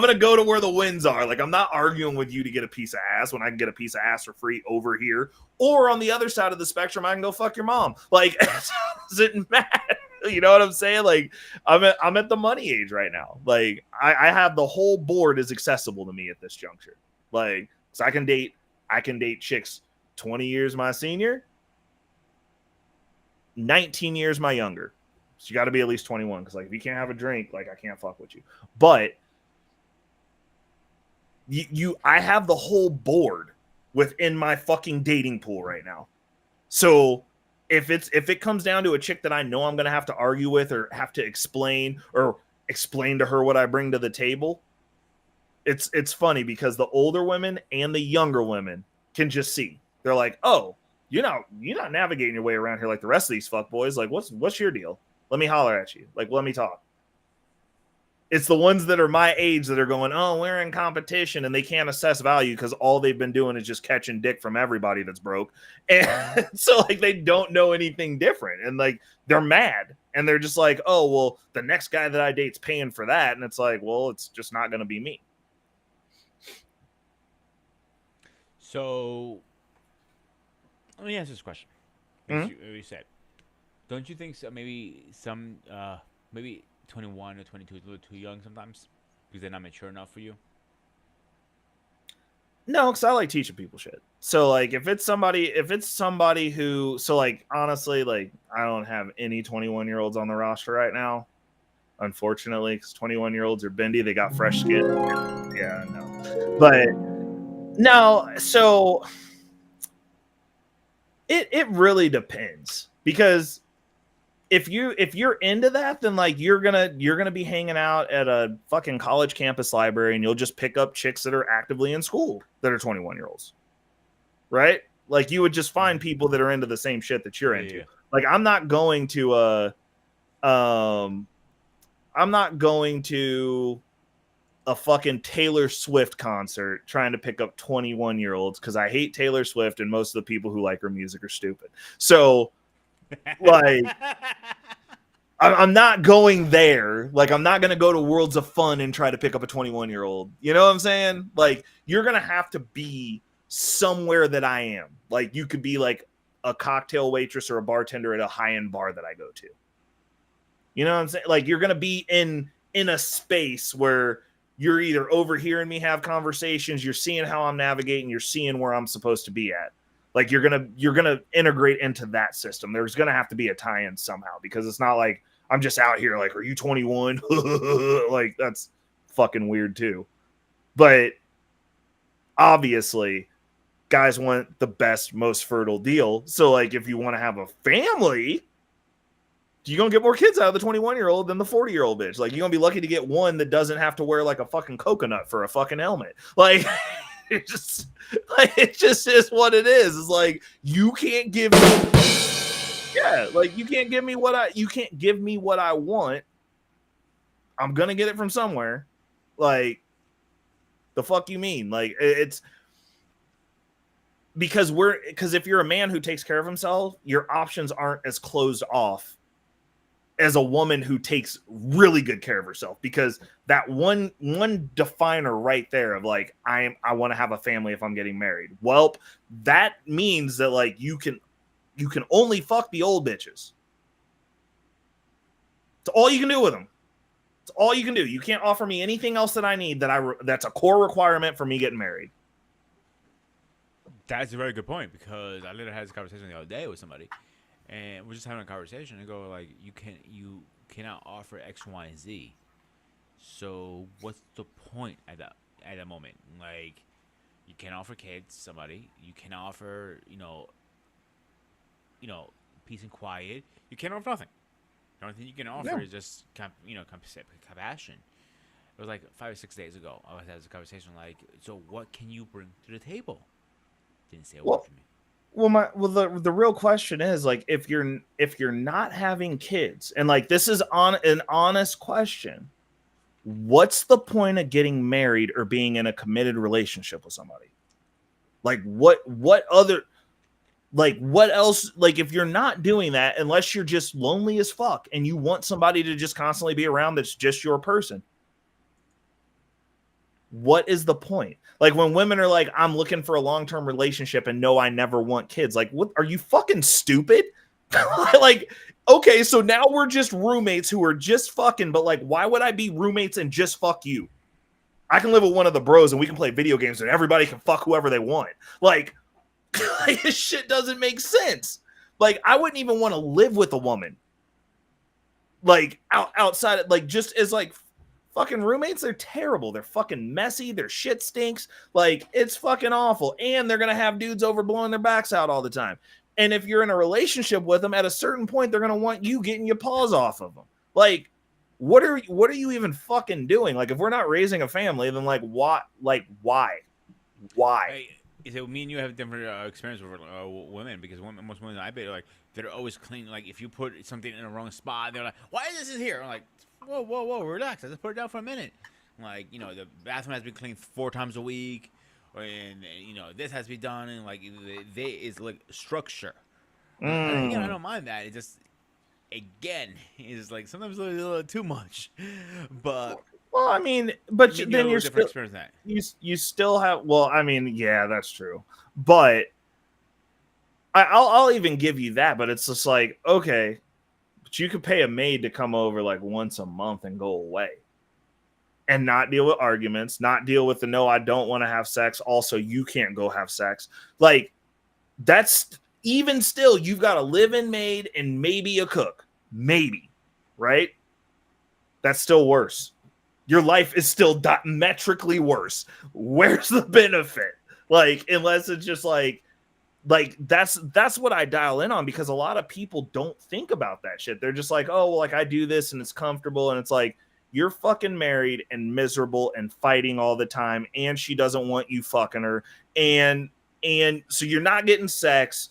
to go to where the winds are. Like, I'm not arguing with you to get a piece of ass when I can get a piece of ass for free over here. Or on the other side of the spectrum, I can go fuck your mom. Like, it doesn't matter. You know what I'm saying? Like, I'm at the money age right now. Like, I have the whole board is accessible to me at this juncture. Like, so I can date chicks 20 years my senior, 19 years my younger. So you got to be at least 21 because, like, if you can't have a drink, like, I can't fuck with you. But I have the whole board within my fucking dating pool right now. So if it comes down to a chick that I know I'm gonna have to argue with or have to explain to her what I bring to the table, it's funny because the older women and the younger women can just see. They're like, oh, you're not navigating your way around here like the rest of these fuckboys. Like, what's your deal? Let me holler at you. Like, let me talk. It's the ones that are my age that are going, oh, we're in competition, and they can't assess value because all they've been doing is just catching dick from everybody that's broke. And so, like, they don't know anything different. And, like, they're mad. And they're just like, oh, well, the next guy that I date's paying for that. And it's like, well, it's just not going to be me. So, let me answer this question. You said, don't you think maybe 21 or 22 is a little too young sometimes because they're not mature enough for you? No, because I like teaching people shit. So like if it's somebody who, so like honestly, like I don't have any 21-year-olds on the roster right now, unfortunately, because 21-year-olds are bendy. They got fresh skin. Yeah, no. But no, so it really depends because if you're into that, then like you're gonna be hanging out at a fucking college campus library and you'll just pick up chicks that are actively in school that are 21-year-olds, right? Like you would just find people that are into the same shit that you're into. Yeah. Like I'm not going to a fucking Taylor Swift concert trying to pick up 21-year-olds because I hate Taylor Swift and most of the people who like her music are stupid. So like I'm not going there. Like I'm not going to go to Worlds of Fun and try to pick up a 21-year-old. You know what I'm saying? Like you're going to have to be somewhere that I am. Like you could be like a cocktail waitress or a bartender at a high-end bar that I go to. You know what I'm saying? Like you're going to be in a space where you're either overhearing me have conversations, you're seeing how I'm navigating, you're seeing where I'm supposed to be at. Like you're gonna integrate into that system. There's gonna have to be a tie-in somehow because it's not like I'm just out here like, are you 21? Like that's fucking weird too. But obviously, guys want the best, most fertile deal. So like, if you want to have a family, you're gonna get more kids out of the 21-year-old than the 40-year-old bitch. Like you're gonna be lucky to get one that doesn't have to wear like a fucking coconut for a fucking helmet. Like. It just is what it is. It's like you can't give me, yeah, like you can't give me what I want I'm gonna get it from somewhere. Like, the fuck you mean? Like, it's because if you're a man who takes care of himself, your options aren't as closed off as a woman who takes really good care of herself, because that one definer right there of like, I want to have a family if I'm getting married. Well, that means that like you can only fuck the old bitches. It's all you can do with them. It's all you can do. You can't offer me anything else that I need that's a core requirement for me getting married. That's a very good point, because I literally had this conversation the other day with somebody, and we're just having a conversation and go like, you cannot offer X, Y, and Z. So what's the point at that moment? Like, you can't offer kids somebody. You can offer peace and quiet. You can't offer nothing. The only thing you can offer is just compassion. It was like 5 or 6 days ago. I was having this conversation like, so what can you bring to the table? Didn't say a word to me. The real question is like, if you're not having kids, and like this is an honest question, what's the point of getting married or being in a committed relationship with somebody? Like what other, like what else? Like if you're not doing that, unless you're just lonely as fuck and you want somebody to just constantly be around that's just your person, what is the point? Like when women are like, I'm looking for a long-term relationship and no, I never want kids. Like, what, are you fucking stupid? Like, okay, so now we're just roommates who are just fucking, but like, why would I be roommates and just fuck you? I can live with one of the bros and we can play video games and everybody can fuck whoever they want. Like, this shit doesn't make sense. Like, I wouldn't even want to live with a woman. Like, outside of, like, just as like, fucking roommates, they're terrible. They're fucking messy. Their shit stinks. Like, it's fucking awful. And they're going to have dudes over blowing their backs out all the time. And if you're in a relationship with them, at a certain point, they're going to want you getting your paws off of them. Like, what are you even fucking doing? Like, if we're not raising a family, then like, what? Like, why? So me and you have different experience with women, because most women I bet like they're always clean. Like if you put something in the wrong spot, they're like, "Why is this here?" I'm like, whoa, relax. I just put it down for a minute. Like, the bathroom has been cleaned 4 times a week, and this has to be done, and like they is like structure. And again, I don't mind that. It just is like sometimes a little too much, but. Well, I mean, but then you're still you still have. Well, I mean, yeah, that's true. But I'll even give you that. But it's just like, okay, but you could pay a maid to come over like once a month and go away, and not deal with arguments, not deal with the no, I don't want to have sex. Also, you can't go have sex. Like, that's even still, you've got a live-in maid and maybe a cook, maybe, right? That's still worse. Your life is still diametrically worse. Where's the benefit? Like, unless it's just like that's what I dial in on, because a lot of people don't think about that shit. They're just like, oh, well, like I do this and it's comfortable, and it's like, you're fucking married and miserable and fighting all the time, and she doesn't want you fucking her, and so you're not getting sex.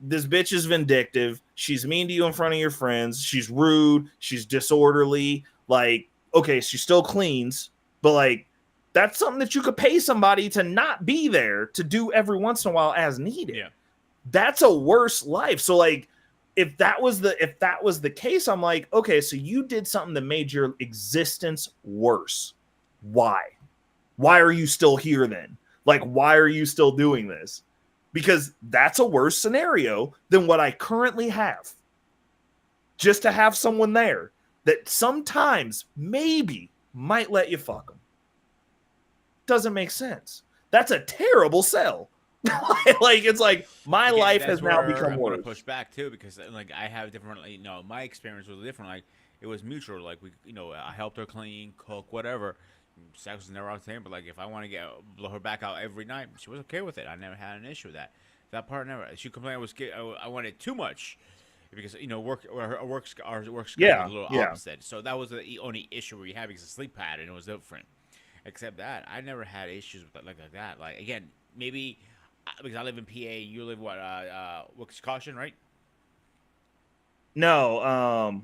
This bitch is vindictive. She's mean to you in front of your friends. She's rude. She's disorderly. Like, okay, she still cleans, but like, that's something that you could pay somebody to not be there to do every once in a while as needed. Yeah. That's a worse life. So like, if that was the case, I'm like, okay, so you did something that made your existence worse. Why are you still here then? Like, why are you still doing this? Because that's a worse scenario than what I currently have. Just to have someone there that sometimes maybe might let you fuck them. Doesn't make sense. That's a terrible sell. Like, it's like, my life has now become worse. I'm gonna push back too, because like I have different, my experience was different. Like, it was mutual. Like, we, I helped her clean, cook, whatever. Sex was never on the table. But like, if I want to blow her back out every night, she was okay with it. I never had an issue with that. That part never. She complained I wanted too much, because her work schedule was a little opposite. So that was the only issue we had, because the sleep pattern, it was different. Except that I never had issues with that, like that. Like, again, maybe because I live in PA, you live Wisconsin, right? No,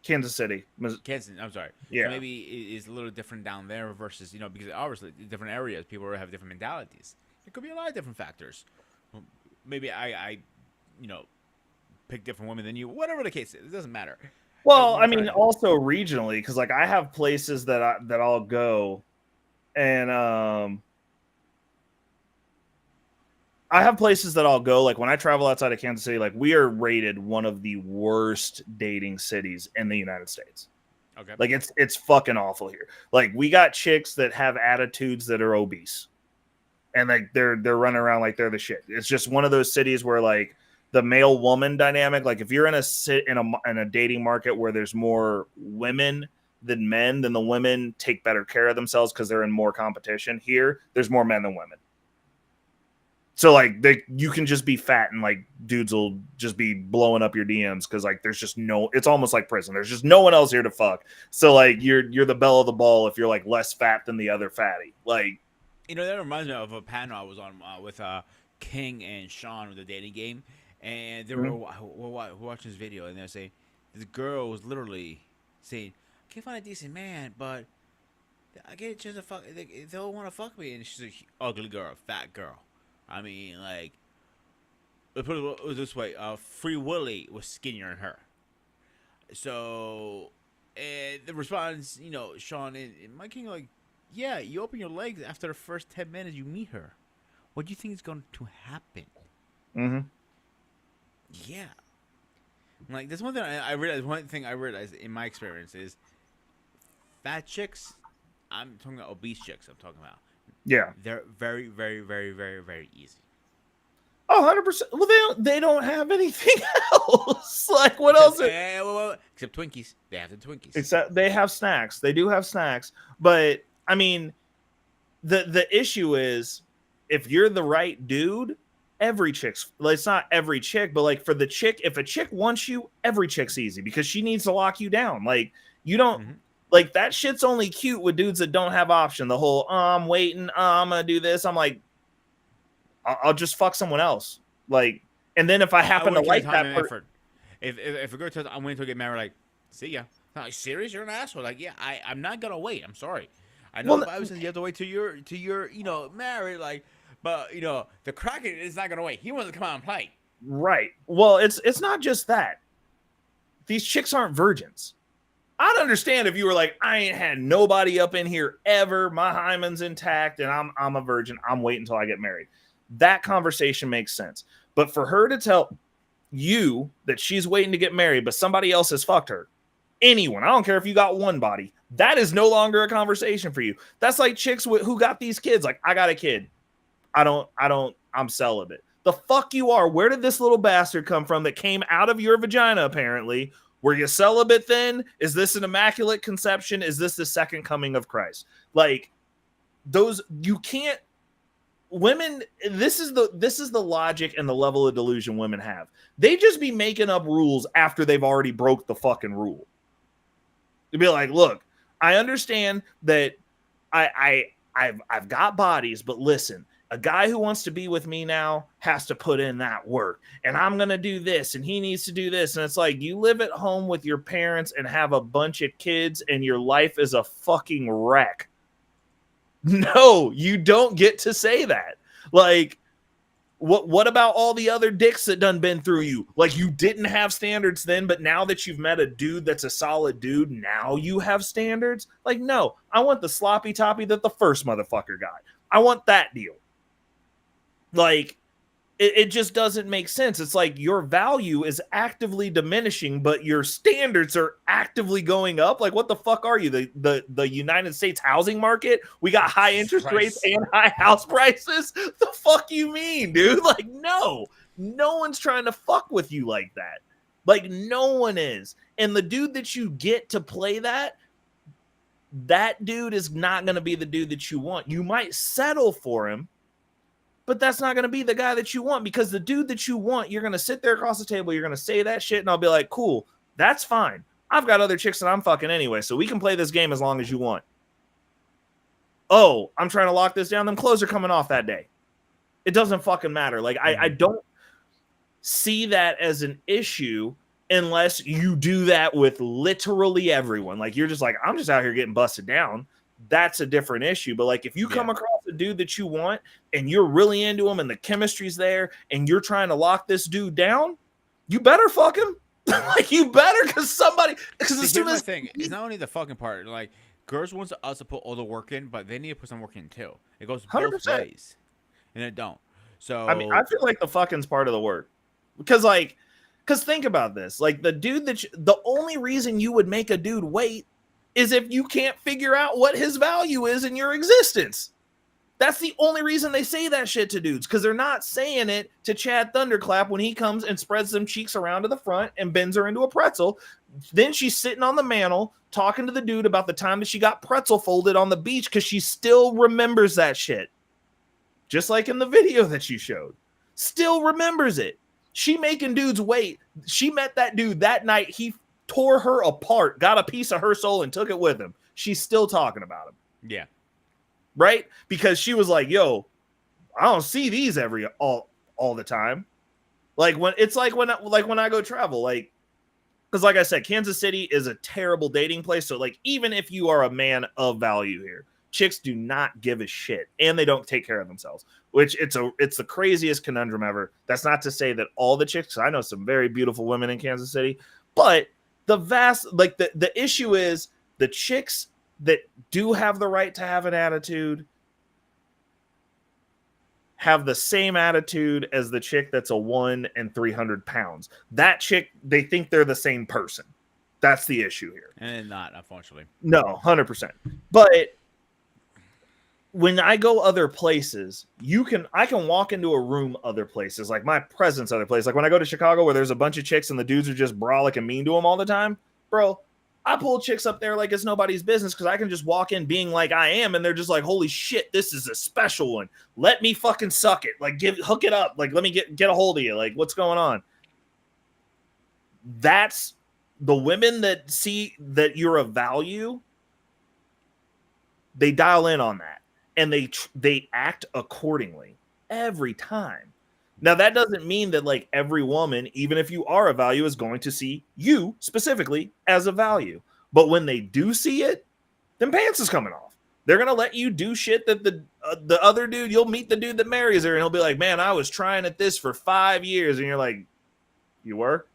Kansas City. Kansas. I'm sorry. Yeah. So maybe it is a little different down there versus because obviously different areas, people have different mentalities. It could be a lot of different factors. Maybe I pick different women than you. Whatever the case is, it doesn't matter. Well, I mean, also regionally, because like I have places that I'll go, and I have places that I'll go. Like when I travel outside of Kansas City, like we are rated one of the worst dating cities in the United States. Okay. Like it's fucking awful here. Like we got chicks that have attitudes that are obese, and like they're running around like they're the shit. It's just one of those cities where like the male woman dynamic. Like if you're in a dating market where there's more women than men, then the women take better care of themselves because they're in more competition. Here, there's more men than women. So like you can just be fat and like dudes will just be blowing up your DMs because like there's just it's almost like prison. There's just no one else here to fuck. So like you're the belle of the ball if you're like less fat than the other fatty. Like that reminds me of a panel I was on with King and Sean with the dating game, and they were watching this video and they're saying this girl was literally saying, "I can't find a decent man, but I get a chance to fuck. They don't want to fuck me," and she's an ugly girl, fat girl. I mean, like, let's put it this way: Free Willy was skinnier than her. So, and the response, Sean and my King, like, yeah, you open your legs after the first 10 minutes, you meet her. What do you think is going to happen? Mm-hmm. Yeah. Like, there's one thing I realized. One thing I realized in my experience is fat chicks. I'm talking about obese chicks. I'm talking about. Yeah, they're very, very, very, very, very easy. Oh, 100%. Well, they don't have anything else. Like what else? Except Twinkies. They have the Twinkies. Except they have snacks. They do have snacks. But I mean, the issue is if you're the right dude, every chick's like, it's not every chick, but like for the chick, if a chick wants you, every chick's easy because she needs to lock you down. Like you don't. Mm-hmm. Like, that shit's only cute with dudes that don't have option. The whole, I'm waiting, I'm going to do this. I'm like, I'll just fuck someone else. Like, and then if I happen to like that person. If a girl tells I'm waiting to get married, like, see ya. I'm like, serious? You're an asshole. Like, yeah, I'm not going to wait. I'm sorry. I know the Bible says you have to wait till you're married. Like, but, the Kraken is not going to wait. He wants to come out and play. Right. Well, it's not just that. These chicks aren't virgins. I'd understand if you were like, I ain't had nobody up in here ever. My hymen's intact and I'm a virgin. I'm waiting until I get married. That conversation makes sense. But for her to tell you that she's waiting to get married, but somebody else has fucked her, anyone, I don't care if you got one body, that is no longer a conversation for you. That's like chicks who got these kids. Like, I got a kid. I'm celibate. The fuck you are. Where did this little bastard come from that came out of your vagina, apparently? Were you celibate then? Is this an immaculate conception? Is this the second coming of Christ? Like those, you can't. Women, this is the logic and the level of delusion women have. They just be making up rules after they've already broke the fucking rule. To be like, look, I understand that I've got bodies, but listen. A guy who wants to be with me now has to put in that work, and I'm going to do this and he needs to do this. And it's like, you live at home with your parents and have a bunch of kids and your life is a fucking wreck. No, you don't get to say that. Like, what about all the other dicks that done been through you? Like, you didn't have standards then, but now that you've met a dude that's a solid dude, now you have standards? Like, no, I want the sloppy toppy that the first motherfucker got. I want that deal. Like, it just doesn't make sense. It's like your value is actively diminishing, but your standards are actively going up. Like, what the fuck are you? The United States housing market? We got high interest rates and high house prices? The fuck you mean, dude? Like, no one's trying to fuck with you like that. Like, no one is. And the dude that you get to play that dude is not going to be the dude that you want. You might settle for him, but that's not going to be the guy that you want, because the dude that you want, you're going to sit there across the table, you're going to say that shit, and I'll be like, cool, that's fine. I've got other chicks that I'm fucking anyway, so we can play this game as long as you want. Oh, I'm trying to lock this down. Them clothes are coming off that day. It doesn't fucking matter. Like, I don't see that as an issue unless you do that with literally everyone. Like you're just like, I'm just out here getting busted down. That's a different issue. But like if you come across a dude that you want and you're really into him and the chemistry's there and you're trying to lock this dude down, you better fuck him. Like you better, because as soon as thing, it's not only the fucking part. Like girls wants us to put all the work in, but they need to put some work in too. It goes both 100%. ways, and it don't. So I mean, I feel like the fucking's part of the work, because think about this. Like the dude the only reason you would make a dude wait is if you can't figure out what his value is in your existence. That's the only reason they say that shit to dudes, because they're not saying it to Chad Thunderclap when he comes and spreads them cheeks around to the front and bends her into a pretzel. Then she's sitting on the mantle talking to the dude about the time that she got pretzel folded on the beach because she still remembers that shit. Just like in the video that you showed. Still remembers it. She making dudes wait. She met that dude that night. He tore her apart, got a piece of her soul and took it with him. She's still talking about him. Yeah. Right? Because she was like, yo, I don't see these all the time. Like when I go travel, like, because like I said, Kansas City is a terrible dating place. So like, even if you are a man of value here, chicks do not give a shit and they don't take care of themselves, which it's the craziest conundrum ever. That's not to say that all the chicks, I know some very beautiful women in Kansas City, but the issue is the chicks that do have the right to have an attitude have the same attitude as the chick that's a 1 and 300 pounds. That chick, they think they're the same person. That's the issue here. And not, unfortunately. No, 100%. But when I go other places, I can walk into a room other places, like my presence other places. Like when I go to Chicago where there's a bunch of chicks and the dudes are just brolic and mean to them all the time, bro, I pull chicks up there like it's nobody's business because I can just walk in being like I am, and they're just like, holy shit, this is a special one. Let me fucking suck it. Like hook it up. Like let me get a hold of you. Like what's going on? That's the women that see that you're of value. They dial in on that. And they act accordingly every time. Now, that doesn't mean that like every woman, even if you are a value, is going to see you specifically as a value. But when they do see it, then pants is coming off. They're going to let you do shit that the other dude, you'll meet the dude that marries her and he'll be like, man, I was trying at this for 5 years. And you're like, you were?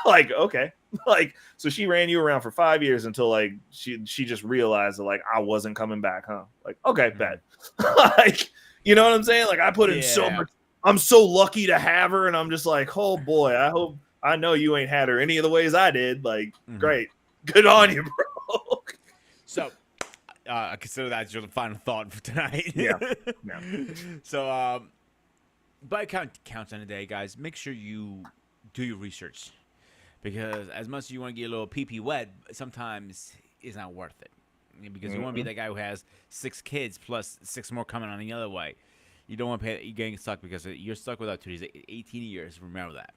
Like, okay. Like, so she ran you around for 5 years until like she just realized that like I wasn't coming back, huh? Like, okay, bet. Like, you know what I'm saying? Like I put in so much. I'm so lucky to have her, and I'm just like, oh boy, I know you ain't had her any of the ways I did. Like, great. Good on you, bro. So I consider that your final thought for tonight. Yeah. So body count counts on a day, guys. Make sure you do your research. Because as much as you want to get a little pee-pee wet, sometimes it's not worth it. Because you want to be that guy who has 6 kids plus 6 more coming on the other way. You don't want to pay. You're getting stuck because you're stuck without 18 years. Remember that.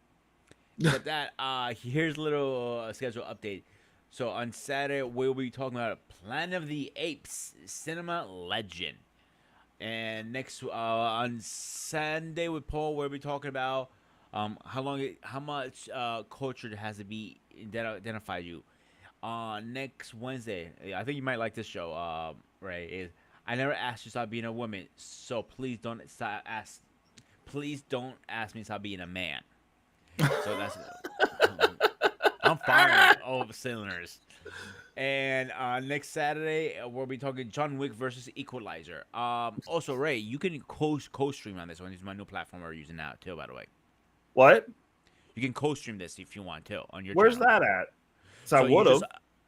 But that here's a little schedule update. So on Saturday we'll be talking about Planet of the Apes Cinema Legend, and next on Sunday with Paul we'll be talking about how much culture has to be identify you. Next Wednesday, I think you might like this show. Ray, is I never asked you to stop being a woman, so please don't ask me to stop being a man. So that's I'm firing all the cylinders. And next Saturday we'll be talking John Wick versus Equalizer. Also, Ray, you can co-stream on this one. This is my new platform we're using now too, by the way. What? You can co-stream this if you want to on your. Where's channel. that at? So I would have.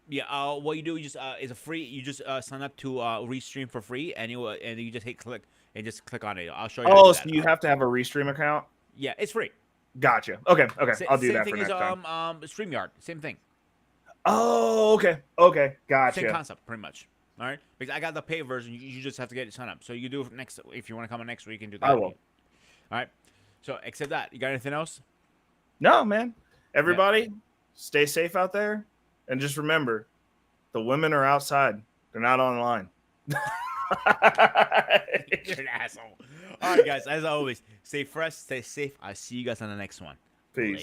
Yeah. What you do, you just it's a free. You just sign up to Restream for free, and you just hit click and just click on it. I'll show you. Oh, so you have to have a Restream account? Yeah, it's free. Gotcha. Okay. I'll do that for next time. StreamYard, same thing. Oh, okay. Gotcha. Same concept, pretty much. All right, because I got the paid version. You just have to get it signed up. So you do it next if you want to come on next week and do that. I will. All right. So except that, you got anything else? No, man. Everybody, stay safe out there, and just remember, the women are outside. They're not online. You're an asshole. All right, guys. As always, stay fresh, stay safe. I'll see you guys on the next one. Peace. Later.